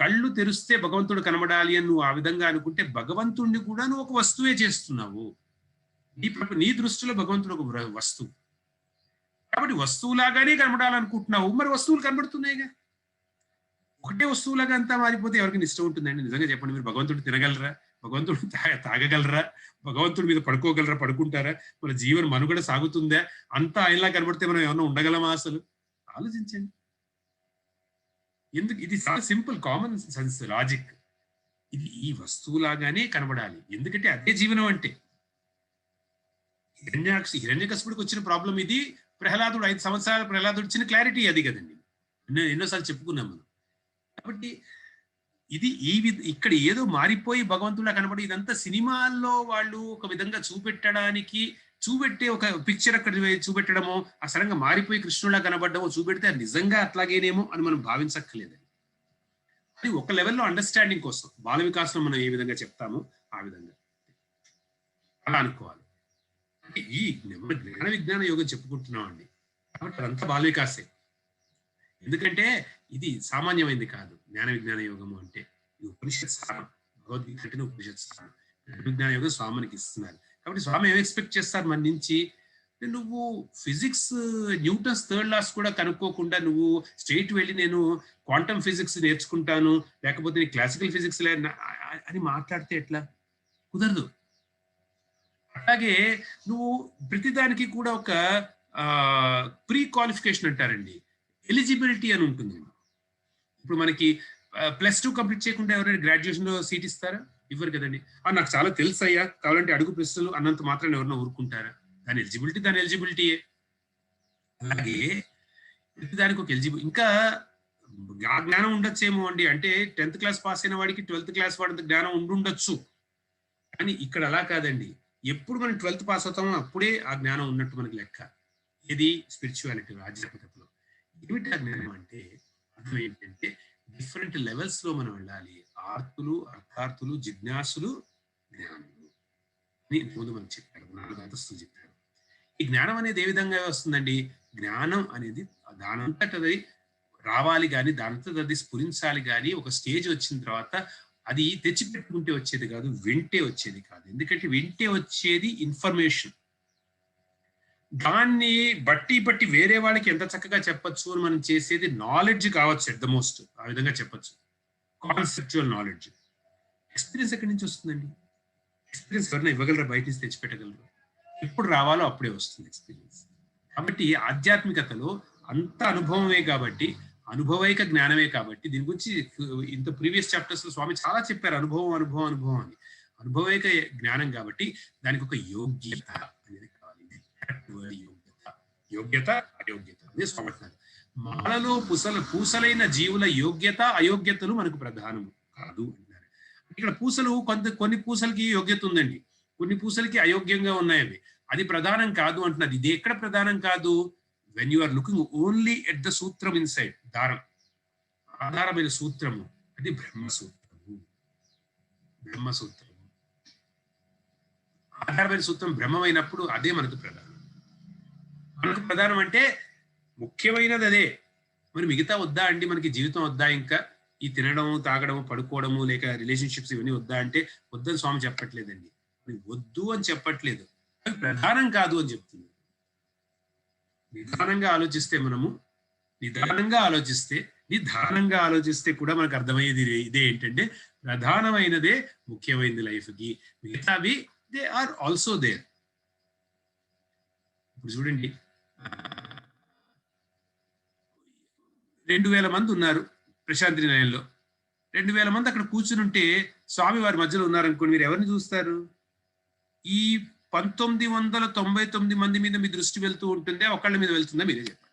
కళ్ళు తెరిస్తే భగవంతుడు కనబడాలి అని నువ్వు ఆ విధంగా అనుకుంటే భగవంతుడిని కూడా నువ్వు ఒక వస్తువే చేస్తున్నావు. నీ దృష్టిలో భగవంతుడు ఒక వస్తువు కాబట్టి వస్తువులాగానే కనబడాలనుకుంటున్నావు. మరి వస్తువులు కనబడుతున్నాయిగా. ఒకటే వస్తువులాగా అంతా మారిపోతే ఎవరికి ఇష్టం ఉంటుందండి? నిజంగా చెప్పండి. మీరు భగవంతుడు తినగలరా? భగవంతుడు తాగగలరా? భగవంతుడి మీద పడుకోగలరా? పడుకుంటారా? మన జీవన మనుగడ సాగుతుందా? అంతా ఆయనలా కనబడితే మనం ఏమన్నా ఉండగలమా? అసలు ఆలోచించండి. ఎందుకు? ఇది చాలా సింపుల్ కామన్ సెన్స్ లాజిక్. ఇది ఈ వస్తువులాగానే కనబడాలి. ఎందుకంటే అదే జీవనం అంటే. హిరణ్యకశిపుడికి వచ్చిన ప్రాబ్లం ఇది. ప్రహ్లాదుడు 5 సంవత్సరాల ప్రహ్లాదుడు ఇచ్చిన క్లారిటీ అది కదండి. ఎన్నోసార్లు చెప్పుకున్నాం మనం. కాబట్టి ఇది ఇక్కడ ఏదో మారిపోయి భగవంతుడా కనబడి, ఇదంతా సినిమాల్లో వాళ్ళు ఒక విధంగా చూపెట్టే ఒక పిక్చర్ అక్కడ చూపెట్టడమో, ఆ సడన్గా మారిపోయి కృష్ణుడా కనబడ్డమో చూపెడితే అది నిజంగా అట్లాగేనేమో అని మనం భావించక్కర్లేదు. అది ఒక లెవెల్లో అండర్స్టాండింగ్ కోసం బాల వికాసం మనం ఏ విధంగా చెప్తామో ఆ విధంగా అలా అనుకోవాలి. ఈ జ్ఞాన విజ్ఞాన యోగం చెప్పుకుంటున్నాం అండి, కాబట్టి అదంతా బాల వికాసే. ఎందుకంటే ఇది సామాన్యమైంది కాదు. జ్ఞాన విజ్ఞాన యోగము అంటే ఇది ఉపనిషత్ సారం. భగవద్గీత అంటే ఉపనిషత్ సారం. జ్ఞాన విజ్ఞాన యోగం స్వామికి ఇస్తున్నారు. కాబట్టి స్వామి ఏం ఎక్స్పెక్ట్ చేస్తారు మన నుంచి? నువ్వు ఫిజిక్స్ న్యూటన్స్ 3rd లాస్ కూడా కనుక్కోకుండా నువ్వు స్ట్రైట్ వెళ్ళి నేను క్వాంటమ్ ఫిజిక్స్ నేర్చుకుంటాను, లేకపోతే క్లాసికల్ ఫిజిక్స్ అని మాట్లాడితే ఎట్లా? కుదరదు. అలాగే నువ్వు ప్రతిదానికి కూడా ఒక ప్రీ క్వాలిఫికేషన్ అంటారండి, ఎలిజిబిలిటీ అని ఉంటుంది. ఇప్పుడు మనకి +2 కంప్లీట్ చేయకుండా ఎవరైనా గ్రాడ్యుయేషన్ లో సీట్ ఇస్తారా? ఇవ్వరు కదండి. నాకు చాలా తెలుసు అయ్యా, కావాలంటే అడుగు ప్రశ్నలు అన్నంత మాత్రం ఎవరైనా ఊరుకుంటారా? దాని ఎలిజిబిలిటీయే. అలాగే దానికి ఒక ఇంకా జ్ఞానం ఉండొచ్చేమో అండి. అంటే 10th క్లాస్ పాస్ అయిన వాడికి 12th క్లాస్ వాడి జ్ఞానం ఉండుండొచ్చు. కానీ ఇక్కడ అలా కాదండి. ఎప్పుడు మనం 12th పాస్ అవుతామో అప్పుడే ఆ జ్ఞానం ఉన్నట్టు మనకి లెక్క. ఇది స్పిరిచువాలిటీ, ఆధ్యాత్మికతలో. ఏమిటి ఆ జ్ఞానం అంటే అర్థం ఏంటంటే డిఫరెంట్ లెవెల్స్ లో మనం వెళ్ళాలి. ఆర్తులు, అర్థార్థులు, జిజ్ఞాసులు, జ్ఞానులు అని ముందు మనం చెప్పారు. 4 అంతస్తులు చెప్పారు. ఈ జ్ఞానం అనేది ఏ విధంగా వస్తుందండి? జ్ఞానం అనేది దానంతటది రావాలి కానీ, దానంతట అది స్ఫురించాలి కానీ, ఒక స్టేజ్ వచ్చిన తర్వాత అది తెచ్చిపెట్టుకుంటే వచ్చేది కాదు, వింటే వచ్చేది కాదు. ఎందుకంటే వింటే వచ్చేది ఇన్ఫర్మేషన్. దాన్ని బట్టి వేరే వాళ్ళకి ఎంత చక్కగా చెప్పచ్చు అని మనం చేసేది నాలెడ్జ్ కావచ్చు. ఎట్ ద మోస్ట్ ఆ విధంగా చెప్పచ్చు, కాన్సెప్చువల్ నాలెడ్జ్. ఎక్స్పీరియన్స్ ఎక్కడి నుంచి వస్తుందండి? ఎక్స్పీరియన్స్ ఎవరైనా ఇవ్వగలరా? బయట నుంచి తెచ్చిపెట్టగలరు? ఎప్పుడు రావాలో అప్పుడే వస్తుంది ఎక్స్పీరియన్స్. కాబట్టి ఆధ్యాత్మికతలో అంత అనుభవమే కాబట్టి, అనుభవైక జ్ఞానమే కాబట్టి, దీని గురించి ఇంత ప్రీవియస్ చాప్టర్స్ లో స్వామి చాలా చెప్పారు. అనుభవం అని. అనుభవైక జ్ఞానం కాబట్టి దానికి ఒక యోగ్యత అనేది కావాలి. యోగ్యత అయోగ్యత అదే స్వామి అంటున్నారు. మాలలో పూసలైన జీవుల యోగ్యత అయోగ్యతలు మనకు ప్రధానము కాదు అంటున్నారు. ఇక్కడ పూసలు కొన్ని పూసలకి యోగ్యత ఉందండి, కొన్ని పూసలకి అయోగ్యంగా ఉన్నాయి. అవి అది ప్రధానం కాదు అంటున్నారు. ఇది ఎక్కడ ప్రధానం కాదు? When you are looking only at the సూత్రం ఇన్సైడ్, దారం, ఆధారమైన సూత్రము, అది బ్రహ్మసూత్రము. బ్రహ్మసూత్రము ఆధారమైన సూత్రం బ్రహ్మమైనప్పుడు అదే మనకు ప్రధానం. మనకు ప్రధానం అంటే ముఖ్యమైనది అదే. మరి మిగతా వద్దా అండి? మనకి జీవితం వద్దా? ఇంకా ఈ తినడం, తాగడం, పడుకోవడము, లేక రిలేషన్షిప్స్ ఇవన్నీ వద్దా అంటే వద్దని స్వామి చెప్పట్లేదండి. వద్దు అని చెప్పట్లేదు, అవి ప్రధానం కాదు అని చెప్తుంది. నిదానంగా ఆలోచిస్తే నిదానంగా ఆలోచిస్తే కూడా మనకు అర్థమయ్యేది ఇదే, ఏంటంటే ప్రధానమైనదే ముఖ్యమైనది లైఫ్కి, మిగతావి దే ఆర్ ఆల్సో దేర్. ఇప్పుడు చూడండి, 2000 మంది ఉన్నారు ప్రశాంతి నిలయంలో. 2000 మంది అక్కడ కూర్చుని ఉంటే స్వామి వారి మధ్యలో ఉన్నారనుకోండి, మీరు ఎవరిని చూస్తారు? ఈ 1999 మంది మీద మీ దృష్టి వెళ్తూ ఉంటుందే, ఒకళ్ళ మీద వెళ్తుందా? మీరే చెప్పండి.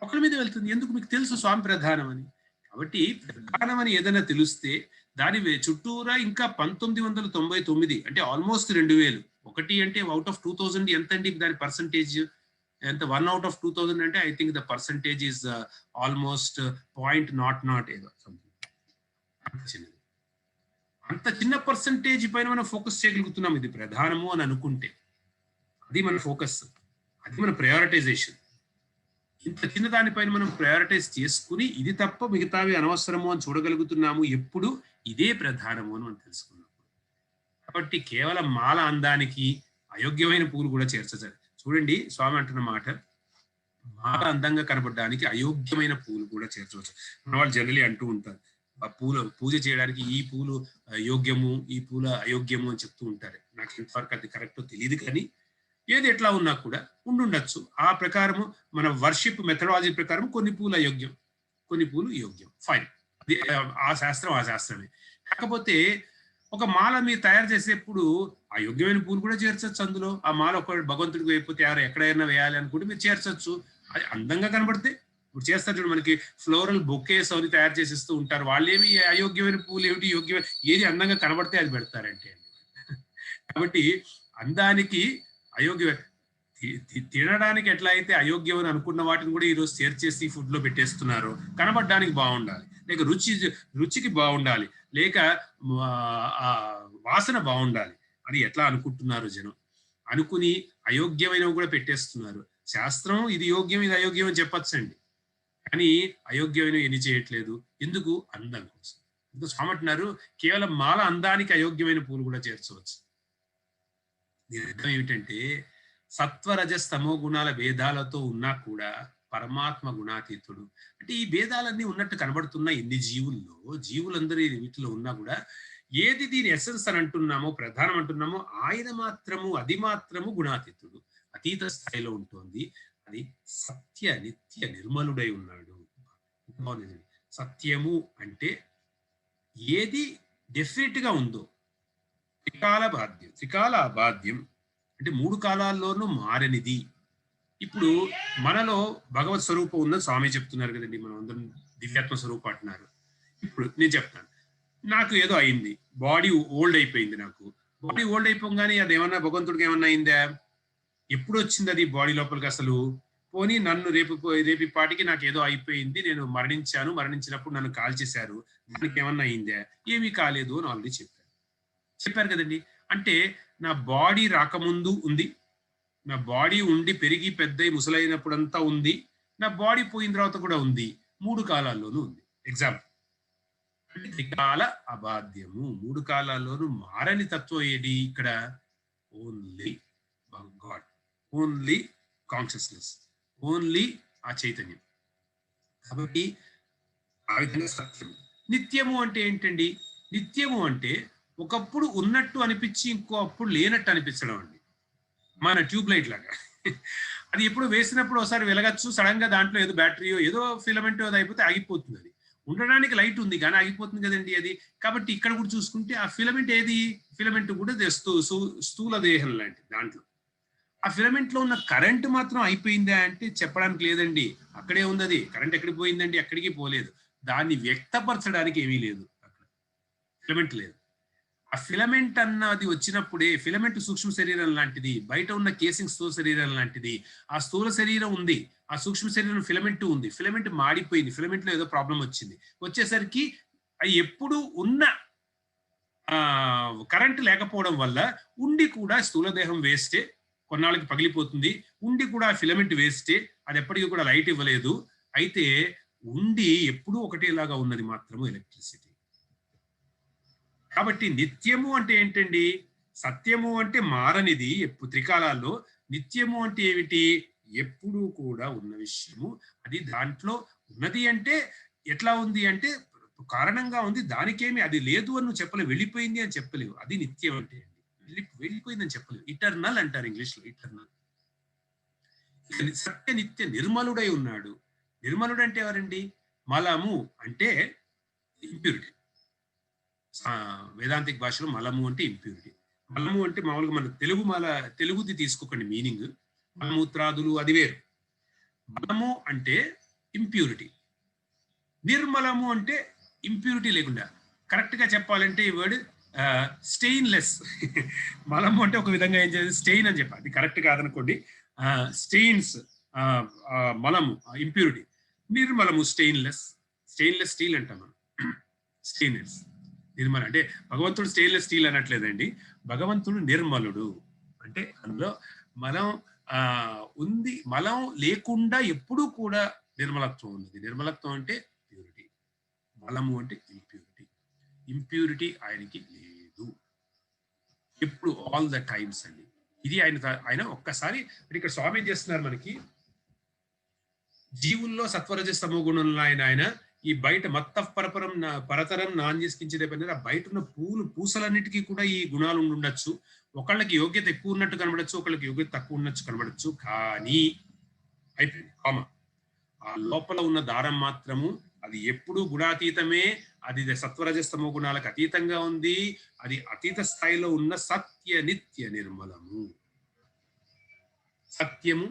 ఒకళ్ళ మీద వెళ్తుంది. ఎందుకు? మీకు తెలుసు స్వామి ప్రధానమని. కాబట్టి ప్రధానమని ఏదైనా తెలిస్తే దాని చుట్టూరా ఇంకా 1999 అంటే ఆల్మోస్ట్ 2000. ఒకటి అంటే అవుట్ ఆఫ్ 2000 ఎంత అండి దాని పర్సంటేజ్? ఎంత? 1 out of 2000 అంటే I think the percentage is almost .00 ఏదో సంథింగ్. అంత చిన్న పర్సంటేజ్ పైన మనం ఫోకస్ చేయగలుగుతున్నాం. ఇది ప్రధానము అని అనుకుంటే అది మన ఫోకస్, అది మన ప్రయారిటైజేషన్. ఇంత చిన్న దానిపైన మనం ప్రయారిటైజ్ చేసుకుని ఇది తప్ప మిగతావి అనవసరము అని చూడగలుగుతున్నాము. ఎప్పుడు ఇదే ప్రధానము అని మనం తెలుసుకున్నాం. కాబట్టి కేవలం మాల అందానికి అయోగ్యమైన పూలు కూడా చేర్చచ్చు. చూడండి స్వామి అంటున్న మాట, మాల అందంగా కనబడడానికి అయోగ్యమైన పూలు కూడా చేర్చవచ్చు. మన వాళ్ళు జనరలీ అంటూ ఉంటారు, ఆ పూజ చేయడానికి ఈ పూలు యోగ్యము, ఈ పూల అయోగ్యము అని చెప్తూ ఉంటారు. నాకు ఇంతవరకు అది కరెక్టో తెలియదు, కానీ ఏది ఎట్లా ఉన్నా కూడా ఉండుండొచ్చు. ఆ ప్రకారము మన వర్షిప్ మెథడాలజీ ప్రకారం కొన్ని పూలు అయోగ్యం, కొన్ని పూలు యోగ్యం, ఫైన్. ఆ శాస్త్రమే. కాకపోతే ఒక మాల మీరు తయారు చేసేప్పుడు ఆ యోగ్యమైన పూలు కూడా చేర్చచ్చు అందులో. ఆ మాల ఒక భగవంతుడికి వేయకపోతే ఎవరు ఎక్కడైనా వేయాలి అనుకుంటే మీరు చేర్చచ్చు. అది అందంగా కనబడితే ఇప్పుడు చేస్తారు చూడు, మనకి ఫ్లోరల్ బొకేస్ అవి తయారు చేసిస్తూ ఉంటారు. వాళ్ళు ఏమి అయోగ్యమైన పూలు ఏమిటి, యోగ్యమైన ఏది అందంగా కనబడితే అది పెడతారంటే. కాబట్టి అందానికి అయోగ్య తినడానికి ఎట్లా అయితే అయోగ్యం అని అనుకున్న వాటిని కూడా ఈరోజు చేర్చేసి ఫుడ్ లో పెట్టేస్తున్నారు. కనబడడానికి బాగుండాలి, లేక రుచికి బాగుండాలి, లేక వాసన బాగుండాలి అని ఎట్లా అనుకుంటున్నారు జనం. అనుకుని అయోగ్యమైనవి కూడా పెట్టేస్తున్నారు. శాస్త్రం ఇది యోగ్యం, ఇది అయోగ్యం అని చెప్పచ్చండి, కానీ అయోగ్యమైనవి ఎన్ని చేయట్లేదు. ఎందుకు? అందం కోసం. ఎందుకు స్వామి అంటున్నారు, కేవలం మాల అందానికి అయోగ్యమైన పూలు కూడా చేర్చవచ్చు. దీని అర్థం ఏమిటంటే సత్వరజస్తమో గుణాల భేదాలతో ఉన్నా కూడా పరమాత్మ గుణాతీతుడు. అంటే ఈ భేదాలన్నీ ఉన్నట్టు కనబడుతున్న ఎన్ని జీవులందరూ వీటిలో ఉన్నా కూడా ఏది దీని ఎసెన్స్ అని అంటున్నామో, ప్రధానం అంటున్నామో, ఆయన మాత్రము అది మాత్రము గుణాతీతుడు, అతీత స్థాయిలో ఉంటుంది. అది సత్య నిత్య నిర్మలుడై ఉన్నాడు. సత్యము అంటే ఏది డెఫినెట్ గా ఉందో, త్రికాల అబాధ్యం అంటే 3 కాలాల్లోనూ మారనిది. ఇప్పుడు మనలో భగవత్ స్వరూపం ఉందని స్వామి చెప్తున్నారు కదండి, మనం అందరం దివ్యాత్మ స్వరూపం అంటున్నారు. ఇప్పుడు నేను చెప్తాను, నాకు ఏదో అయింది, బాడీ ఓల్డ్ అయిపోయింది. నాకు బాడీ ఓల్డ్ అయిపోగానే అది ఏమన్నా భగవంతుడికి ఏమన్నా అయిందా? ఎప్పుడు వచ్చింది అది బాడీ లోపలికి? అసలు పోనీ నన్ను రేపు పాటికి నాకు ఏదో అయిపోయింది, నేను మరణించినప్పుడు నన్ను కాల్చేశారు, దానికి ఏమన్నా అయిందా? ఏమీ కాలేదు అని ఆల్రెడీ చెప్పారు కదండి. అంటే నా బాడీ రాకముందు ఉంది, నా బాడీ ఉండి పెరిగి పెద్దయి ముసలైనప్పుడంతా ఉంది, నా బాడీ పోయిన తర్వాత కూడా ఉంది, 3 కాలాల్లోనూ ఉంది. ఎగ్జాంపుల్ అంటే త్రికాల అబాధ్యము, 3 కాలాల్లోనూ మారని తత్వం ఏది ఇక్కడ? Only God, only consciousness, only ఆ చైతన్యం. కాబట్టి ఆ విధంగా సత్యము. నిత్యము అంటే ఏంటండి? నిత్యము అంటే ఒకప్పుడు ఉన్నట్టు అనిపించి ఇంకో అప్పుడు లేనట్టు అనిపించడం అండి. మన ట్యూబ్ లైట్ లాగా. అది ఎప్పుడు వేసినప్పుడు ఒకసారి వెలగచ్చు, సడన్ గా దాంట్లో ఏదో బ్యాటరీయో ఏదో ఫిలమెంట్ ఏదో అయిపోతే ఆగిపోతుంది. అది ఉండడానికి లైట్ ఉంది కానీ ఆగిపోతుంది కదండి అది. కాబట్టి ఇక్కడ కూడా చూసుకుంటే ఆ ఫిలమెంట్ ఏది? ఫిలమెంట్ కూడా స్థూల దేహం లాంటి దాంట్లో. ఆ ఫిలమెంట్ లో ఉన్న కరెంట్ మాత్రం అయిపోయిందా అంటే చెప్పడానికి లేదండి, అక్కడే ఉంది. అది కరెంట్ ఎక్కడికి పోయిందండి? ఎక్కడికి పోలేదు. దాన్ని వ్యక్తపరచడానికి ఏమీ లేదు, అక్కడ ఫిలమెంట్ లేదు. ఆ ఫిలమెంట్ అన్నది వచ్చినప్పుడే, ఫిలమెంట్ సూక్ష్మ శరీరం లాంటిది, బయట ఉన్న కేసింగ్ స్థూల శరీరం లాంటిది. ఆ స్థూల శరీరం ఉంది, ఆ సూక్ష్మ శరీరం ఫిలమెంట్ ఉంది. ఫిలమెంట్ మాడిపోయింది, ఫిలమెంట్ లో ఏదో ప్రాబ్లం వచ్చింది. వచ్చేసరికి ఎప్పుడు ఉన్న కరెంట్ లేకపోవడం వల్ల ఉండి కూడా స్థూల దేహం వేస్టే, కొన్నాళ్ళకి పగిలిపోతుంది. ఉండి కూడా ఫిలమెంట్ వేస్టే, అది ఎప్పటికీ కూడా లైట్ ఇవ్వలేదు. అయితే ఉండి ఎప్పుడూ ఒకటేలాగా ఉన్నది మాత్రము ఎలక్ట్రిసిటీ. కాబట్టి నిత్యము అంటే ఏంటండి? సత్యము అంటే మారనిది త్రికాలాల్లో. నిత్యము అంటే ఏమిటి? ఎప్పుడూ కూడా ఉన్న విషయము. అది దాంట్లో ఉన్నది అంటే ఎట్లా ఉంది అంటే కారణంగా ఉంది. దానికేమి అది లేదు అని నువ్వు చెప్పలేవు, వెళ్ళిపోయింది అని చెప్పలేవు. అది నిత్యం అంటే వెళ్ళిపోయిందని చెప్పలేవు. ఇటర్నల్ అంటారు ఇంగ్లీష్ లో, ఇటర్నల్. సత్య నిత్య నిర్మలుడై ఉన్నాడు. నిర్మలుడు అంటే ఎవరండి? మలము అంటే ఇంప్యూరిటీ. వేదాంతిక్ భాషలో మలము అంటే ఇంప్యూరిటీ. మలము అంటే మామూలుగా మన తెలుగుది తీసుకోకండి మీనింగ్. మలమూత్రాదులు అది వేరు. మలము అంటే ఇంప్యూరిటీ. నిర్మలము అంటే ఇంప్యూరిటీ లేకుండా. కరెక్ట్ గా చెప్పాలంటే ఈ వర్డ్ స్టెయిన్లెస్. మలము అంటే ఒక విధంగా ఏం చేయాలి, స్టెయిన్ అని చెప్పాలి. అది కరెక్ట్ కాదనుకోండి. స్టెయిన్స్ మలము ఇంప్యూరిటీ. నిర్మలము స్టెయిన్లెస్. స్టెయిన్లెస్ స్టీల్ అంటాం మనం. స్టెయిన్లెస్ నిర్మల అంటే భగవంతుడు స్టెయిన్లెస్ స్టీల్ అనట్లేదండి. భగవంతుడు నిర్మలుడు అంటే అందులో మలం ఉంది. మలం లేకుండా ఎప్పుడూ కూడా నిర్మలత్వం ఉన్నది. నిర్మలత్వం అంటే ప్యూరిటీ. మలము అంటే ఇంప్యూరిటీ. ఇంప్యూరిటీ ఆయనకి లేదు ఎప్పుడు, ఆల్ ద టైమ్స్ అండి. ఇది ఆయన ఒక్కసారి ఇక్కడ స్వామి ఏం చేస్తున్నారు మనకి, జీవుల్లో సత్వరజస్తమో గుణంలో ఆయన ఈ బయట పరతరం నాంజస్కించేదే పని. ఆ బయట ఉన్న పూసలన్నిటికీ కూడా ఈ గుణాలు ఉండొచ్చు. ఒకళ్ళకి యోగ్యత ఎక్కువ ఉన్నట్టు కనబడచ్చు, ఒకళ్ళకి యోగ్యత తక్కువ ఉన్నట్టు కనబడచ్చు. కానీ అయిపోయింది కామ. ఆ లోపల ఉన్న దారం మాత్రము అది ఎప్పుడూ గుణాతీతమే. అది సత్వరజస్తమో గుణాలకు అతీతంగా ఉంది. అది అతీత స్థాయిలో ఉన్న సత్య నిత్య నిర్మలము. సత్యము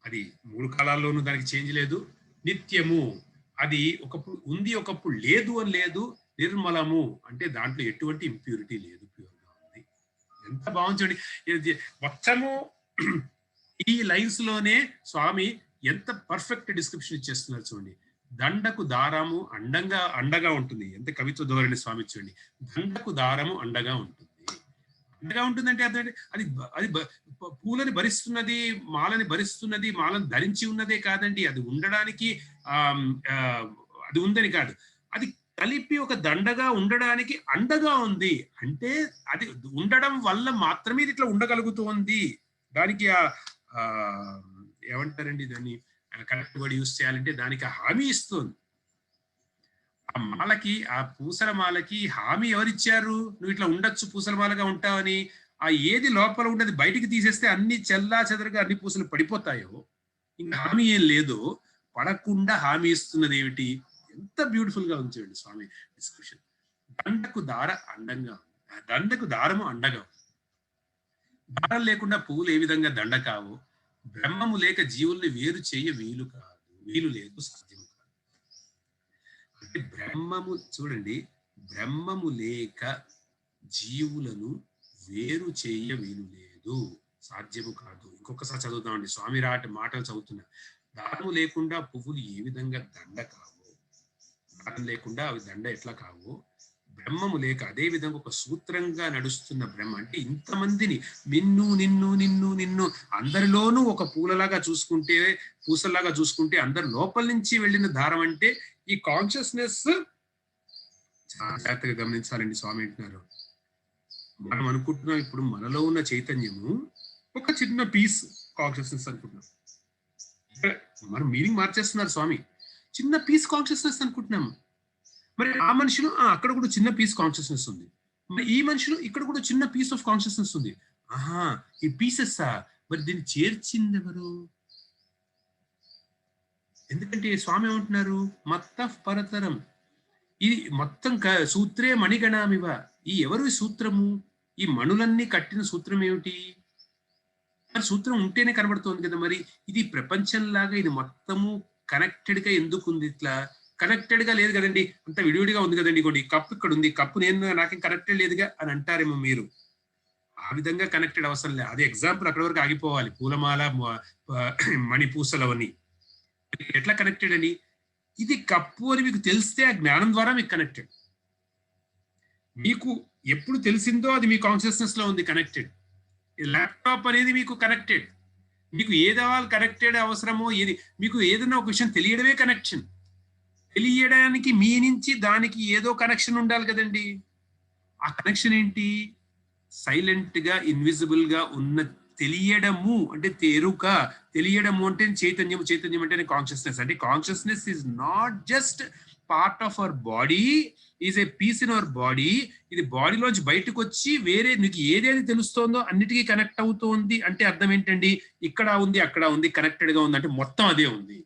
అది 3 కాలాల్లోనూ దానికి చేంజ్ లేదు. నిత్యము అది ఒకప్పుడు ఉంది, ఒకప్పుడు లేదు అని లేదు. నిర్మలము అంటే దాంట్లో ఎటువంటి ఇంప్యూరిటీ లేదు, ప్యూర్గా ఉంది. ఎంత బాగుంది. మొత్తము ఈ లైన్స్ లోనే స్వామి ఎంత పర్ఫెక్ట్ డిస్క్రిప్షన్ ఇచ్చేస్తున్నారు చూడండి. దండకు దారము అండగా ఉంటుంది. ఎంత కవిత్వ ధోరణి స్వామి చూడండి. దండకు దారము అండగా ఉంటుంది. అండగా ఉంటుందంటే అర్థం అది అది పూలని భరిస్తున్నది, మాలని భరిస్తున్నది, మాలను ధరించి ఉన్నదే కాదండి. అది ఉండడానికి అది ఉందని కాదు, అది కలిపి ఒక దండగా ఉండడానికి అండగా ఉంది. అంటే అది ఉండడం వల్ల మాత్రమే ఇది ఇట్లా ఉండగలుగుతుంది. దానికి ఏమంటారండి దాన్ని కరెక్ట్ వర్డ్ యూజ్ చేయాలంటే దానికి హామీ ఇస్తుంది. ఆ మాలకి, ఆ పూసల మాలకి హామీ ఎవరిచ్చారు? నువ్వు ఇట్లా ఉండొచ్చు, పూసల మాలగా ఉంటావని. ఆ ఏది లోపల ఉండదు బయటికి తీసేస్తే అన్ని చెల్లా చెదరగా అన్ని పూసలు పడిపోతాయో, ఇంకా హామీ ఏం లేదో, పడకుండా హామీ ఇస్తున్నది ఏమిటి? ఎంత బ్యూటిఫుల్ గా ఉంచండి స్వామి డిస్కషన్. దండకు దారము అండగా ఉంది. దారం లేకుండా పువ్వులు ఏ విధంగా దండ కావు, బ్రహ్మము లేక జీవుల్ని వేరు చేయ వీలు లేదు, సాధ్యము కాదు. అంటే బ్రహ్మము చూడండి, బ్రహ్మము లేక జీవులను వేరు చేయ వీలు లేదు, సాధ్యము కాదు. ఇంకొకసారి చదువుతామండి, స్వామి మాటలు చదువుతున్నా. దారము లేకుండా పువ్వులు ఏ విధంగా దండ కావు, దారం లేకుండా అవి దండ ఎట్లా కావు, బ్రహ్మము లేక అదే విధంగా ఒక సూత్రంగా నడుస్తున్న బ్రహ్మ అంటే ఇంతమందిని నిన్ను నిన్ను నిన్ను నిన్ను అందరిలోనూ ఒక పూసలాగా చూసుకుంటే అందరి లోపల నుంచి వెళ్ళిన దారం అంటే ఈ కాన్షియస్నెస్. చాలా జాగ్రత్తగా గమనించాలండి స్వామి అంటున్నారు. మనం అనుకుంటున్నాం ఇప్పుడు మనలో ఉన్న చైతన్యము ఒక చిన్న పీస్ కాన్షియస్నెస్ అనుకుంటున్నాం. మనం మీనింగ్ మార్చేస్తున్నారు స్వామి. చిన్న పీస్ కాన్షియస్నెస్ అనుకుంటున్నాము. మరి ఆ మనిషిలో అక్కడ కూడా చిన్న పీస్ కాన్షియస్నెస్ ఉంది. మరి ఈ మనిషిలో ఇక్కడ కూడా చిన్న పీస్ ఆఫ్ కాన్షియస్నెస్ ఉంది. ఈ పీసెస్ మరి దీన్ని చేర్చింది ఎవరు? ఎందుకంటే స్వామి ఏమంటున్నారు, మత్త పరతరం, ఇది మొత్తం సూత్రే మణిగణామివ. ఈ ఎవరు ఈ సూత్రము? ఈ మణులన్నీ కట్టిన సూత్రం ఏమిటి? మరి సూత్రం ఉంటేనే కనబడుతోంది కదా. మరి ఇది ప్రపంచంలాగా ఇది మొత్తము కనెక్టెడ్ గా ఎందుకు ఉంది ఇట్లా? కనెక్టెడ్ గా లేదు కదండి, అంత విడివిడిగా ఉంది కదండి, ఇంకోటి కప్పు ఇక్కడ ఉంది, కప్పు నేను నాకేం కనెక్టెడ్ లేదుగా అని అంటారేమో మీరు. ఆ విధంగా కనెక్టెడ్ అవసరం లేదు. అది ఎగ్జాంపుల్ అక్కడ వరకు ఆగిపోవాలి. పూలమాల మణిపూసలవని ఎట్లా కనెక్టెడ్ అని, ఇది కప్పు అని మీకు తెలిస్తే ఆ జ్ఞానం ద్వారా మీకు కనెక్టెడ్. మీకు ఎప్పుడు తెలిసిందో అది మీ కాన్షియస్నెస్ లో ఉంది కనెక్టెడ్. ల్యాప్టాప్ అనేది మీకు కనెక్టెడ్. మీకు ఏది అవ్వాలి కనెక్టెడ్ అవసరమో, ఏది మీకు ఏదైనా ఒక విషయం తెలియడమే కనెక్షన్. తెలియడానికి మీ నుంచి దానికి ఏదో కనెక్షన్ ఉండాలి కదండి. ఆ కనెక్షన్ ఏంటి? సైలెంట్ గా ఇన్విజిబుల్ గా ఉన్న తెలియడము అంటే ఎరుక, తెలియడము అంటే చైతన్యం, చైతన్యం అంటే కాన్షియస్నెస్. అంటే consciousness is not just part of our body, is a piece in our body. ఇది బాడీలోంచి బయటకు వచ్చి వేరే నీకు ఏదేది తెలుస్తోందో అన్నిటికీ కనెక్ట్ అవుతోంది అంటే అర్థం ఏంటండి? ఇక్కడ ఉంది, అక్కడ ఉంది, కనెక్టెడ్ గా ఉంది అంటే మొత్తం అదే ఉంది.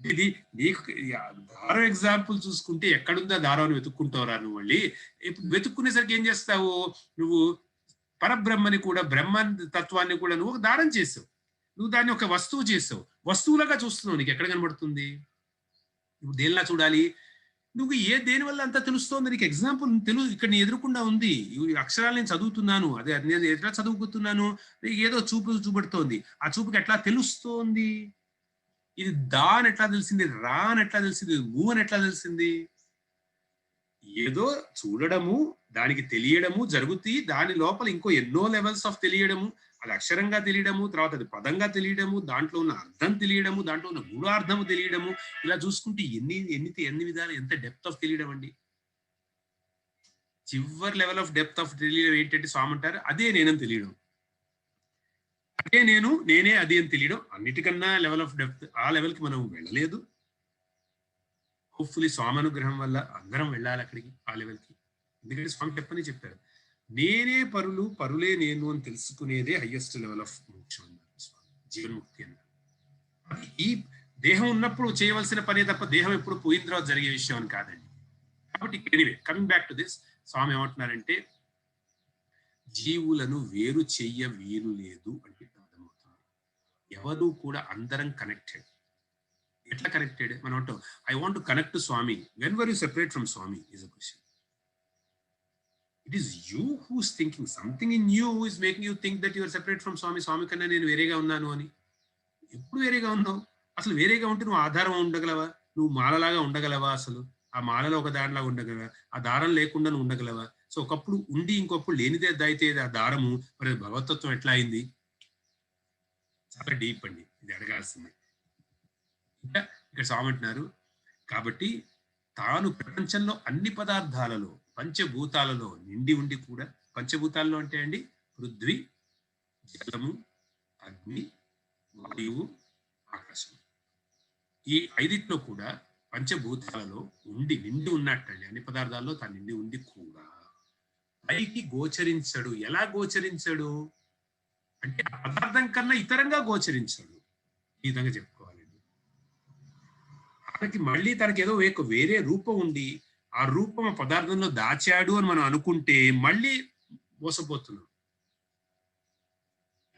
ఇది నీకు దారం ఎగ్జాంపుల్ చూసుకుంటే ఎక్కడుందా దారాన్ని వెతుక్కుంటావురా నువ్వు. మళ్ళీ ఇప్పుడు వెతుక్కునేసరికి ఏం చేస్తావు నువ్వు? పరబ్రహ్మని కూడా, బ్రహ్మ తత్వాన్ని కూడా నువ్వు ఒక దారం చేసావు, నువ్వు దాన్ని ఒక వస్తువు చేసావు, వస్తువులాగా చూస్తున్నావు. నీకు ఎక్కడ కనబడుతుంది? నువ్వు దేనిలా చూడాలి? నువ్వు దేని వల్ల అంతా తెలుస్తోంది? నీకు ఎగ్జాంపుల్ ఇక్కడ నీ ఎదురుకుండా ఉంది. ఈ అక్షరాలు నేను చదువుతున్నాను, అదే నేను ఎట్లా చదువుకుతున్నాను, ఏదో చూపు చూపెడుతోంది. ఆ చూపుకి ఎట్లా తెలుస్తోంది? ఇది దా అని ఎట్లా తెలిసింది, రా అని ఎట్లా తెలిసింది, మూ అని ఎట్లా తెలిసింది? ఏదో చూడడము, దానికి తెలియడము జరుగుతాయి. దాని లోపల ఇంకో ఎన్నో లెవెల్స్ ఆఫ్ తెలియడము. అది అక్షరంగా తెలియడము, తర్వాత అది పదంగా తెలియడము, దాంట్లో ఉన్న అర్థం తెలియడము, దాంట్లో ఉన్న గూఢార్థము తెలియడము. ఇలా చూసుకుంటే ఎన్ని విధాలు, ఎంత డెప్త్ ఆఫ్ తెలియడం అండి. చివరి లెవెల్ ఆఫ్ డెప్త్ ఆఫ్ తెలియడం ఏంటంటే స్వామి అంటారు అదే నేనని తెలియడం. అదే నేనే అది అని తెలియడం. అన్నిటికన్నా లెవెల్ ఆఫ్ డెప్త్. ఆ లెవెల్కి మనం వెళ్ళలేదు. హోప్ఫుల్లీ స్వామి అనుగ్రహం వల్ల అందరం వెళ్ళాలి అక్కడికి, ఆ లెవెల్కి. ఎందుకంటే స్వామి చెప్పని చెప్పారు, నేనే పరులు, పరులే నేను అని తెలుసుకునేదే హైయెస్ట్ లెవెల్ ఆఫ్ మోక్షం అన్నారు స్వామి, జీవన్ముక్తి అన్నారు. అది ఈ దేహం ఉన్నప్పుడు చేయవలసిన పనే తప్ప దేహం ఎప్పుడు పోయిన తర్వాత జరిగే విషయం అని కాదండి. కాబట్టి anyway coming back to this, స్వామి ఏమంటున్నారంటే జీవులను వేరు చెయ్య వీలు లేదు అంటే అర్థమవుతుంది. ఎవరు కూడా అందరం కనెక్టెడ్. ఎట్లా కనెక్టెడ్? మనం అంటాం I want to connect to స్వామి. When were you separate from స్వామి is a question. It is you who's thinking something in you is making you think that you're separate from స్వామి. స్వామి కన్నా నేను వేరేగా ఉన్నాను అని. ఎప్పుడు వేరేగా ఉన్నావు? అసలు వేరేగా ఉంటే నువ్వు ఆధారం ఉండగలవా? నువ్వు మాలలాగా ఉండగలవా? అసలు ఆ మాలలో ఒక దారిలాగా ఉండగలవా? ఆ దారం లేకుండా నువ్వు ఉండగలవా? సో ఒకప్పుడు ఉండి ఇంకొప్పుడు లేనిదే అయితే ఆ దారము, మరి భగవతత్వం ఎట్లా అయింది? చాలా డీప్ అండి, ఇది అడగాల్సింది. ఇంకా ఇక్కడ స్వామి అంటున్నారు కాబట్టి తాను ప్రపంచంలో అన్ని పదార్థాలలో పంచభూతాలలో నిండి ఉండి కూడా, పంచభూతాలలో అంటే అండి పృథ్వీ, జలము, అగ్ని, వాయువు, ఆకాశం, ఈ ఐదిట్లో కూడా పంచభూతాలలో నిండి ఉన్నట్టండి. అన్ని పదార్థాల్లో తాను నిండి ఉండి కూడా పైకి గోచరించడు. ఎలా గోచరించడు అంటే ఆ పదార్థం కన్నా ఇతరంగా గోచరించడు. ఈ విధంగా చెప్పుకోవాలండి. తనకి ఏదో వేరే రూపం ఉండి ఆ రూపం ఆ పదార్థంలో దాచాడు అని మనం అనుకుంటే మళ్ళీ మోసపోతున్నాం.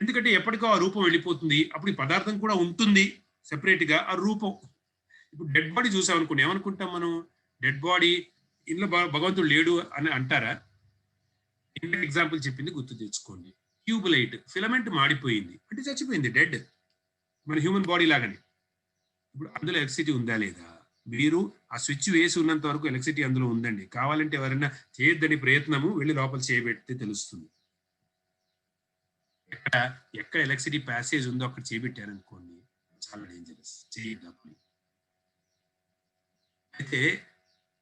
ఎందుకంటే ఎప్పటికో ఆ రూపం వెళ్ళిపోతుంది. అప్పుడు ఈ పదార్థం కూడా ఉంటుంది సెపరేట్ గా. ఆ రూపం ఇప్పుడు డెడ్ బాడీ చూసామనుకోండి, ఏమనుకుంటాం మనం? డెడ్ బాడీ ఇంట్లో భగవంతుడు లేడు అని అంటారా? ఎగ్జాంపుల్ చెప్పింది గుర్తు తెచ్చుకోండి. ట్యూబ్ లైట్ ఫిలమెంట్ మాడిపోయింది అంటే చచ్చిపోయింది, డెడ్. మన హ్యూమన్ బాడీ లాగానే. ఇప్పుడు అందులో ఎలక్ట్రిసిటీ ఉందా లేదా? మీరు ఆ స్విచ్ వేసి ఉన్నంత వరకు ఎలక్ట్రిసిటీ అందులో ఉందండి. కావాలంటే ఎవరైనా చేయొద్దని ప్రయత్నము వెళ్ళి లోపల చేయబెడితే తెలుస్తుంది. ఎక్కడ ఎలక్ట్రిసిటీ ప్యాసేజ్ ఉందో అక్కడ చేయబెట్టారనుకోండి, చాలా డేంజరస్. చేయొద్దు. అయితే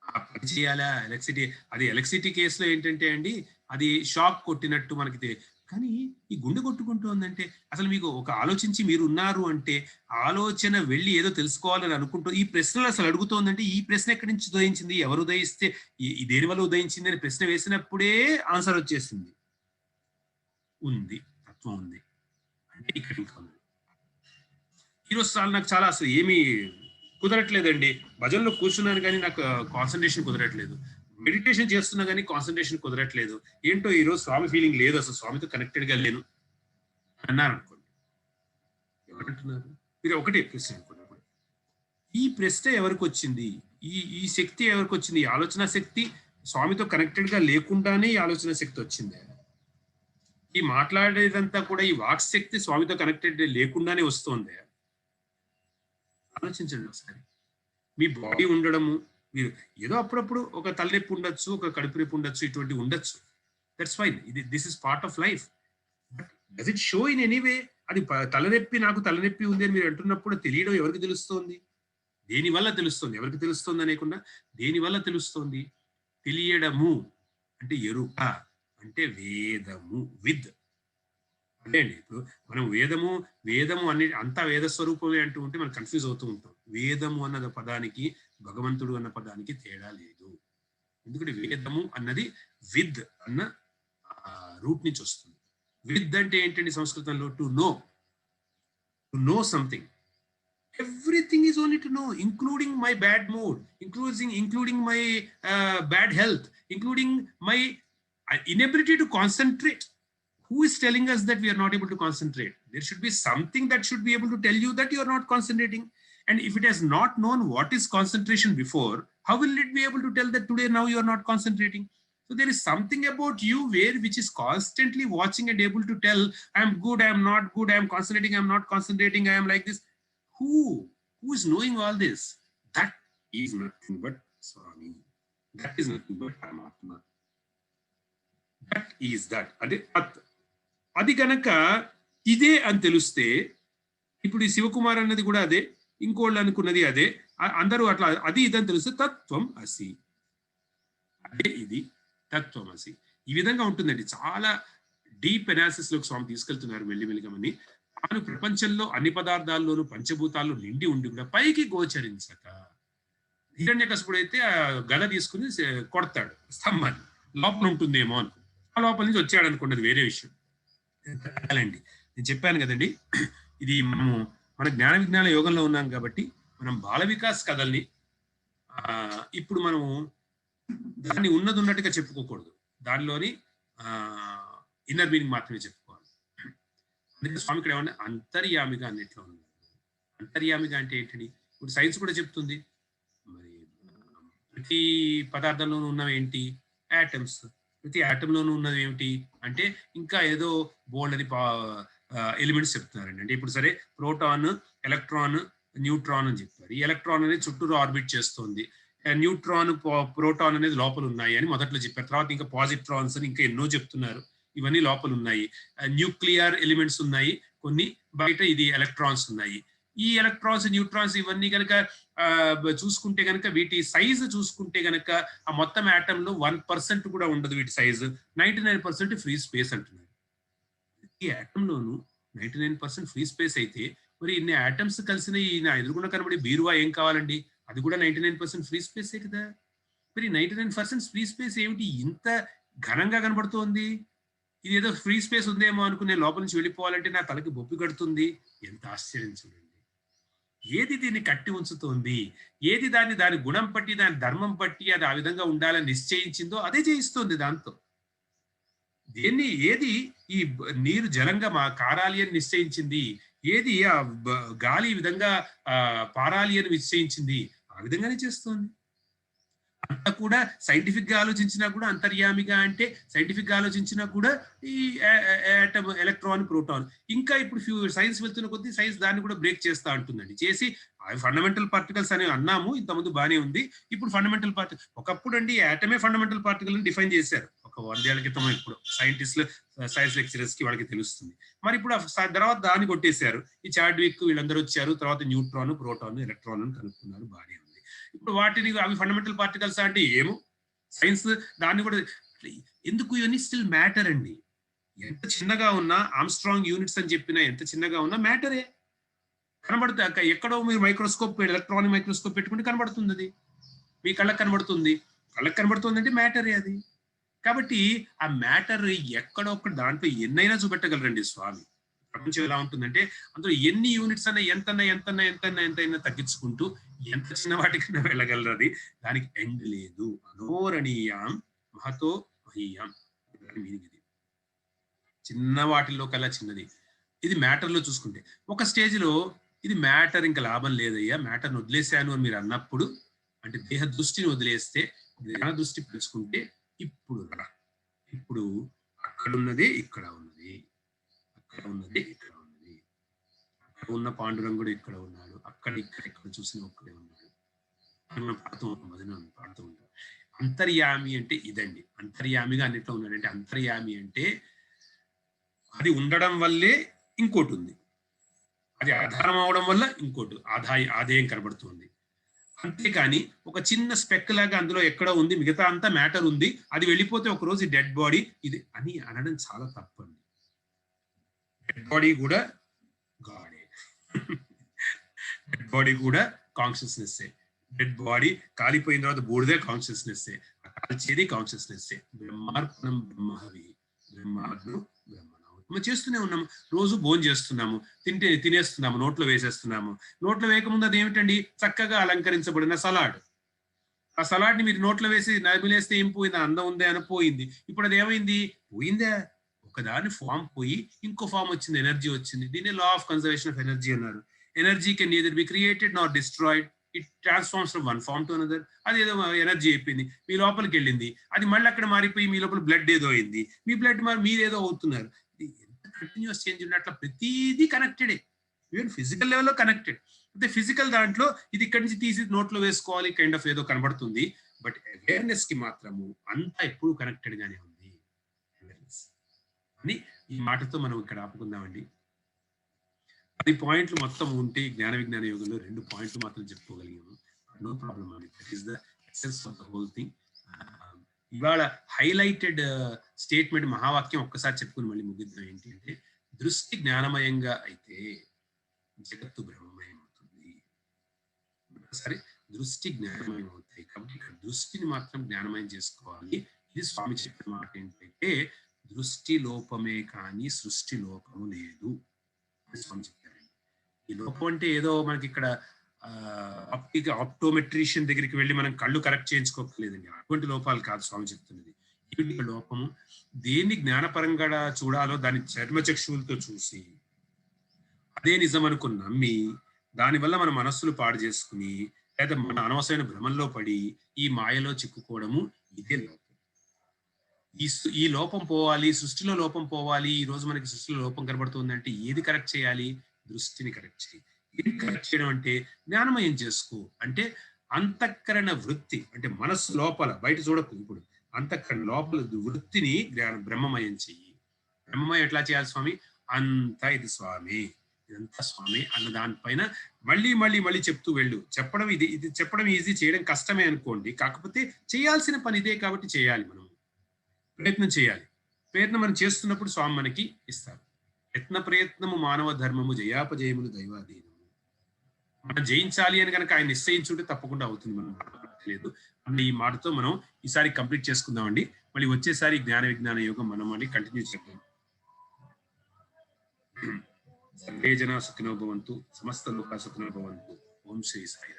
ఆ పని చేయాలా ఎలక్ట్రిసిటీ? అది ఎలక్ట్రిసిటీ కేసులో ఏంటంటే అండి, అది షాక్ కొట్టినట్టు మనకి. కానీ ఈ గుండె కొట్టుకుంటుందంటే అసలు మీకు ఒక ఆలోచించి మీరు ఉన్నారు అంటే ఆలోచన వెళ్ళి ఏదో తెలుసుకోవాలని అనుకుంటూ ఈ ప్రశ్నలు అసలు అడుగుతోందంటే ఈ ప్రశ్న ఎక్కడి నుంచి ఉదయించింది, ఎవరు ఉదయిస్తే ఈ దేని వల్ల ఉదయించింది అని ప్రశ్న వేసినప్పుడే ఆన్సర్ వచ్చేసింది. ఉంది, తత్వం ఉంది అంటే ఇక్కడ ఇంకా ఉంది. ఈరోజు నాకు చాలా అసలు ఏమీ కుదరట్లేదండి. భజనలో కూర్చున్నాను కానీ నాకు కాన్సన్ట్రేషన్ కుదరట్లేదు. మెడిటేషన్ చేస్తున్నా కానీ కాన్సన్ట్రేషన్ కుదరట్లేదు. ఏంటో ఈరోజు స్వామి ఫీలింగ్ లేదు, అసలు స్వామితో కనెక్టెడ్ గా లేను అన్నారు అనుకోండి. ఎవరంటున్నారు? మీరు ఒకటే ప్రశ్న అనుకోండి, ఈ ప్రశ్న ఎవరికి వచ్చింది, ఈ ఈ శక్తి ఎవరికి వచ్చింది, ఈ ఆలోచన శక్తి స్వామితో కనెక్టెడ్ గా లేకుండానే ఈ ఆలోచన శక్తి వచ్చింది. ఈ మాట్లాడేదంతా కూడా ఈ వాక్ శక్తి స్వామితో కనెక్టెడ్ లేకుండానే వస్తుంది. ఆలోచించండి ఒకసారి. మీ బాడీ ఉండడము, మీరు ఏదో అప్పుడప్పుడు ఒక తలనొప్పి ఉండొచ్చు, ఒక కడుపు నొప్పి ఉండొచ్చు, ఇటువంటి ఉండొచ్చు. That's fine. This is part of life. But does it show in anyway? అది తలనొప్పి, నాకు తలనొప్పి ఉంది అని మీరు అంటున్నప్పుడు తెలియడం ఎవరికి తెలుస్తోంది? దేని వల్ల తెలుస్తుంది? ఎవరికి తెలుస్తుంది అనేకుండా దేని వల్ల తెలుస్తుంది? తెలియడము అంటే ఎరుక, అంటే వేదము, విత్. అదే అండి. ఇప్పుడు మనం వేదము అన్ని అంతా వేద స్వరూపమే అంటూ ఉంటే మనం కన్ఫ్యూజ్ అవుతూ ఉంటాం. వేదము అన్న పదానికి భగవంతుడు అన్న పదానికి తేడా లేదు. ఎందుకంటే వేదము అన్నది విద్ అన్న రూట్ నుంచి వస్తుంది. విద్ అంటే ఏంటండి సంస్కృతంలో? To know something. Everything is only to know, including my bad mood, including my bad health, including my inability to concentrate. Who is telling us that we are not able to concentrate? There should be something that should be able to tell you that you are not concentrating. And if it has not known what is concentration before, how will it be able to tell that today now you are not concentrating? So there is something about you which is constantly watching and able to tell, I am good, I am not good, I am concentrating, I am not concentrating, I am like this. Who is knowing all this? That is nothing but Swami. That is nothing but Paramatma. That is that. అది కనుక ఇదే అని తెలిస్తే, ఇప్పుడు ఈ శివకుమార్ అన్నది కూడా అదే, ఇంకోళ్ళు అనుకున్నది అదే, అందరూ అట్లా అది ఇదని తెలిస్తే తత్వం అసి. అదే ఇది తత్వం అసి. ఈ విధంగా ఉంటుందండి. చాలా డీప్ ఎనాలిసిస్ లోకి స్వామి తీసుకెళ్తున్నారు మెల్లిమెల్లిగమని. తాను ప్రపంచంలో అన్ని పదార్థాల్లోనూ పంచభూతాల్లో నిండి ఉండి కూడా పైకి గోచరించక, హిరణ్యకశిపుడు అయితే ఆ గద తీసుకుని కొడతాడు స్తంభాన్ని, లోపల ఉంటుందేమో అనుకో, ఆ లోపల నుంచి వచ్చాడు అనుకున్నది వేరే విషయం. అండి నేను చెప్పాను కదండి, ఇది మన జ్ఞాన విజ్ఞాన యోగంలో ఉన్నాం కాబట్టి మనం బాల వికాస్ కథల్ని ఇప్పుడు మనము దాన్ని ఉన్నట్టుగా చెప్పుకోకూడదు, దానిలోని ఇన్నర్ మీనింగ్ మాత్రమే చెప్పుకోవాలి. అందుకే స్వామి ఇక్కడ ఏమన్నా అంతర్యామిగా అన్నిట్లో ఉన్నారు. అంతర్యామిగా అంటే ఏంటని ఇప్పుడు సైన్స్ కూడా చెప్తుంది. మరి ప్రతి పదార్థంలోనూ ఉన్నవి ఏంటి? యాటమ్స్. ప్రతి యాటంలోనూ ఉన్నది ఏమిటి అంటే ఇంకా ఏదో బోల్డ్ అని ఎలిమెంట్స్ చెప్తున్నారండి. అంటే ఇప్పుడు సరే ప్రోటాన్, ఎలక్ట్రాన్, న్యూట్రాన్ అని చెప్తారు. ఈ ఎలక్ట్రాన్ అనేది చుట్టూరు ఆర్బిట్ చేస్తుంది, న్యూట్రాన్, ప్రోటాన్ అనేది లోపల ఉన్నాయి అని మొదట్లో చెప్పారు. తర్వాత ఇంకా పాజిట్రాన్స్ అని ఇంకా ఎన్నో చెప్తున్నారు. ఇవన్నీ లోపల ఉన్నాయి. న్యూక్లియర్ ఎలిమెంట్స్ ఉన్నాయి కొన్ని, బయట ఇది ఎలక్ట్రాన్స్ ఉన్నాయి. ఈ ఎలక్ట్రాన్స్, న్యూట్రాన్స్ ఇవన్నీ కనుక చూసుకుంటే కనుక వీటి సైజు చూసుకుంటే కనుక ఆ మొత్తం ఆటమ్ లో 1% కూడా ఉండదు వీటి సైజు. 99% ఫ్రీ స్పేస్ అంటున్నారు. ఈ ఆటమ్ లోను 99% ఫ్రీ స్పేస్ అయితే మరి ఇన్ని ఆటమ్స్ కలిసిన ఈ నా ఎదురుగుండా కనబడి బీరువా ఏం కావాలండి? అది కూడా 99% ఫ్రీ స్పేసే కదా. మరి 99% ఫ్రీ స్పేస్ ఏమిటి ఇంత ఘనంగా కనబడుతోంది? ఇది ఏదో ఫ్రీ స్పేస్ ఉందేమో అనుకునే లోపల నుంచి వెళ్ళిపోవాలంటే నా తలకి బొప్పి కడుతుంది. ఎంత ఆశ్చర్యం చూడండి. ఏది దీన్ని కట్టి ఉంచుతోంది, ఏది దాని గుణం పట్టి, దాని ధర్మం పట్టి అది ఆ విధంగా ఉండాలని నిశ్చయించిందో అదే చేయిస్తుంది దాంతో. ఏది ఈ నీరు జలంగా కారాలి అని నిశ్చయించింది, ఏది ఆ గాలి ఈ విధంగా పారాలి అని నిశ్చయించింది, ఆ విధంగానే చేస్తుంది. అంతా కూడా సైంటిఫిక్ గా ఆలోచించినా కూడా అంతర్యామిగా అంటే సైంటిఫిక్ గా ఆలోచించినా కూడా ఈ ఆటమ్, ఎలక్ట్రాన్, ప్రోటాన్. ఇంకా ఇప్పుడు సైన్స్ వెళ్తున్న కొద్దీ సైన్స్ దాన్ని కూడా బ్రేక్ చేస్తా అంటుందండి. చేసి ఫండమెంటల్ పార్టికల్స్ అని అన్నాము ఇంతకుముందు బానే ఉంది. ఇప్పుడు ఫండమెంటల్ పార్టికల్, ఒకప్పుడు అండి ఆటమే ఫండమెంటల్ పార్టికల్ అని డిఫైన్ చేశారు ఒక 100 ఏళ్ల క్రితం. ఇప్పుడు సైంటిస్టులు, సైన్స్ లెక్చరర్స్ కి వాళ్ళకి తెలుస్తుంది. మరి ఇప్పుడు తర్వాత దాన్ని కొట్టేశారు. ఈ చాడ్విక్ వీళ్ళందరూ వచ్చారు, తర్వాత న్యూట్రాన్, ప్రోటాన్, ఎలక్ట్రాన్ కనుక్కున్నారు, బానే ఉంది. ఇప్పుడు వాటిని అవి ఫండమెంటల్ పార్టికల్స్ అంటే ఏమో సైన్స్ దాన్ని కూడా ఎందుకు, ఇవన్నీ స్టిల్ మ్యాటర్ అండి. ఎంత చిన్నగా ఉన్నా, ఆమ్స్ట్రాంగ్ యూనిట్స్ అని చెప్పినా ఎంత చిన్నగా ఉన్నా మ్యాటరే. కనబడుతుంది ఎక్కడో మీరు మైక్రోస్కోప్, ఎలక్ట్రానిక్ మైక్రోస్కోప్ పెట్టుకుంటే కనబడుతుంది, అది మీ కళ్ళకి కనబడుతుంది. కళ్ళకి కనబడుతుంది అంటే మ్యాటరే అది. కాబట్టి ఆ మ్యాటర్ ఎక్కడో ఒకటి దాంట్లో ఎన్నైనా చూపెట్టగలరండి స్వామి. ప్రపంచం ఎలా ఉంటుందంటే అందులో ఎన్ని యూనిట్స్ అన్నా ఎంతైనా తగ్గించుకుంటూ ఎంత చిన్న వాటికైనా వెళ్ళగలరు. అది దానికి ఎండ్ లేదు. అనోరణీయాం మహతో మహీయాం. మీనింగ్ ఇది. చిన్న వాటిల్లో కల్లా చిన్నది. ఇది మ్యాటర్లో చూసుకుంటే ఒక స్టేజ్లో ఇది మ్యాటర్, ఇంకా లాభం లేదయ్యా, మ్యాటర్ని వదిలేశాను అని మీరు అన్నప్పుడు, అంటే దేహ దృష్టిని వదిలేస్తే జ్ఞాన దృష్టి పెంచుకుంటే ఇప్పుడు రా, ఇప్పుడు అక్కడ ఉన్నదే ఇక్కడ ఉన్నది, అక్కడ ఉన్నదే ఇక్కడ ఉన్నది, అక్కడ ఉన్న పాండురంగుడు ఇక్కడ ఉన్నాడు, అక్కడ ఇక్కడ ఇక్కడ చూసిన ఒక్కడే ఉన్నాడు అని మనం పాడుతూ ఉంటాం, అది మనం పాడుతూ ఉంటాం. అంతర్యామి అంటే ఇదండి. అంతర్యామిగా అన్నిట్లో ఉన్నాడు అంటే, అంతర్యామి అంటే అది ఉండడం వల్లే ఇంకోటి ఉంది, అది ఆధారం అవడం వల్ల ఇంకోటి ఆదాయం కనబడుతుంది. అంతేకాని ఒక చిన్న స్పెక్ లాగా అందులో ఎక్కడో ఉంది, మిగతా అంతా మ్యాటర్ ఉంది, అది వెళ్ళిపోతే ఒక రోజు డెడ్ బాడీ ఇది అని అనడం చాలా తప్పండి. డెడ్ బాడీ కూడా గాడే, డెడ్ బాడీ కూడా కాన్షియస్నెస్. డెడ్ బాడీ కాలిపోయిన తర్వాత బూడిదే కాన్షియస్నెస్, కాల్చేది కాన్షియస్నెస్. బ్రహ్మార్పణం బ్రహ్మహవి, బ్రహ్మాగ్నం బ్రహ్మణం. మనం చేస్తూనే ఉన్నాము, రోజు భోజనం చేస్తున్నాము, తినేస్తున్నాము, నోట్లో వేసేస్తున్నాము. నోట్లో వేయకముందు అది ఏమిటండి, చక్కగా అలంకరించబడిన సలాడ్. ఆ సలాడ్ ని మీరు నోట్లో వేసి నమిలేస్తే ఏం పోయింది, అందం ఉందే అని పోయింది. ఇప్పుడు అది ఏమైంది, పోయిందా, ఒకదాని ఫామ్ పోయి ఇంకో ఫామ్ వచ్చింది, ఎనర్జీ వచ్చింది. దీన్ని law of conservation of energy అన్నారు. Energy can neither be created nor destroyed, it transforms from one form to another. అది ఏదో ఎనర్జీ అయిపోయింది, మీ లోపలికి వెళ్ళింది, అది మళ్ళీ అక్కడ మారిపోయి మీ లోపల బ్లడ్ ఏదో అయింది, మీ బ్లడ్ మీరేదో అవుతున్నారు. ఎంత కంటిన్యూస్ చేంజ్ ఉన్నట్ల ప్రతిదీ కనెక్టెడే, ఈవెన్ ఫిజికల్ లెవెల్లో కనెక్టెడ్. అయితే ఫిజికల్ దాంట్లో ఇది ఇక్కడి నుంచి తీసి నోట్లో వేసుకోవాలి కైండ్ ఆఫ్ ఏదో కనబడుతుంది, బట్ అవేర్నెస్ కి మాత్రము అంతా ఎప్పుడు కనెక్టెడ్ గానే ఉంది అవేర్నెస్ అని. ఈ మాటతో మనం ఇక్కడ ఆపుకుందామండి. 10 పాయింట్లు మొత్తం ఉంటే జ్ఞాన విజ్ఞాన యోగంలో 2 పాయింట్లు మాత్రం చెప్పుకోగలిగాము, నో ప్రాబ్లం అండి. That is the essence of the whole thing. ఇవాళ హైలైటెడ్ స్టేట్మెంట్ మహావాక్యం ఒక్కసారి చెప్పుకుని మళ్ళీ ముగిద్దాం. ఏంటి అంటే, దృష్టి జ్ఞానమయంగా అయితే జగత్తు బ్రహ్మమయం అవుతుంది. ఒకసారి దృష్టి జ్ఞానమయం అవుతాయి కాబట్టి ఇక్కడ దృష్టిని మాత్రం జ్ఞానమయం చేసుకోవాలి. ఇది స్వామి చెప్పిన మాట ఏంటంటే, దృష్టి లోపమే కానీ సృష్టి లోపము లేదు అని స్వామి చెప్పారండి. ఈ లోపం అంటే ఏదో మనకి ఇక్కడ ఆప్టోమెట్రిషియన్ దగ్గరికి వెళ్ళి మనం కళ్ళు కరెక్ట్ చేయించుకోలేదండి, అటువంటి లోపాలు కాదు స్వామి చెప్తున్నది. ఈ లోపము దేన్ని జ్ఞానపరంగా చూడాలో దాని చర్మచక్షువులతో చూసి అదే నిజం అనుకుని నమ్మి దానివల్ల మన మనస్సులు పాడు చేసుకుని లేదా మన అనవసరమైన భ్రమంలో పడి ఈ మాయలో చిక్కుకోవడము, ఇదే లోపం. ఈ లోపం పోవాలి, సృష్టిలో లోపం పోవాలి. ఈ రోజు మనకి సృష్టిలో లోపం కనబడుతుందంటే ఏది కరెక్ట్ చేయాలి, దృష్టిని కరెక్ట్ చేయి. ఏది కరెక్ట్ చేయడం అంటే జ్ఞానమయం చేసుకో, అంటే అంతఃకరణ వృత్తి, అంటే మనస్సు లోపల, బయట చూడకు. ఇప్పుడు అంతఃకరణ లోపల వృత్తిని బ్రహ్మమయం చెయ్యి. బ్రహ్మమయం ఎట్లా చేయాలి స్వామి, అంతా ఇది స్వామి, ఇదంతా స్వామి అన్న దానిపైన మళ్ళీ మళ్ళీ మళ్ళీ చెప్తూ వెళ్ళు. చెప్పడం ఇది చెప్పడం ఈజీ, చేయడం కష్టమే అనుకోండి. కాకపోతే చేయాల్సిన పని ఇదే కాబట్టి చేయాలి, మనం ప్రయత్నం చేయాలి. ప్రయత్నం మనం చేస్తున్నప్పుడు స్వామి మనకి ఇస్తారు. యత్న ప్రయత్నము మానవ ధర్మము, జయాపజయములు దైవాధీనము. మనం జయించాలి అని కనుక ఆయన నిశ్చయించుంటే తప్పకుండా అవుతుంది, మనం లేదు అన్న ఈ మాటతో మనం ఈసారి కంప్లీట్ చేసుకుందామండి. మళ్ళీ వచ్చేసారి జ్ఞాన విజ్ఞాన యోగం మనం మళ్ళీ కంటిన్యూ చేద్దాం. సర్వే జనా సుఖినో భవంతు, సమస్త లోకా సుఖినో భవంతు. ఓం శ్రీ సాయి.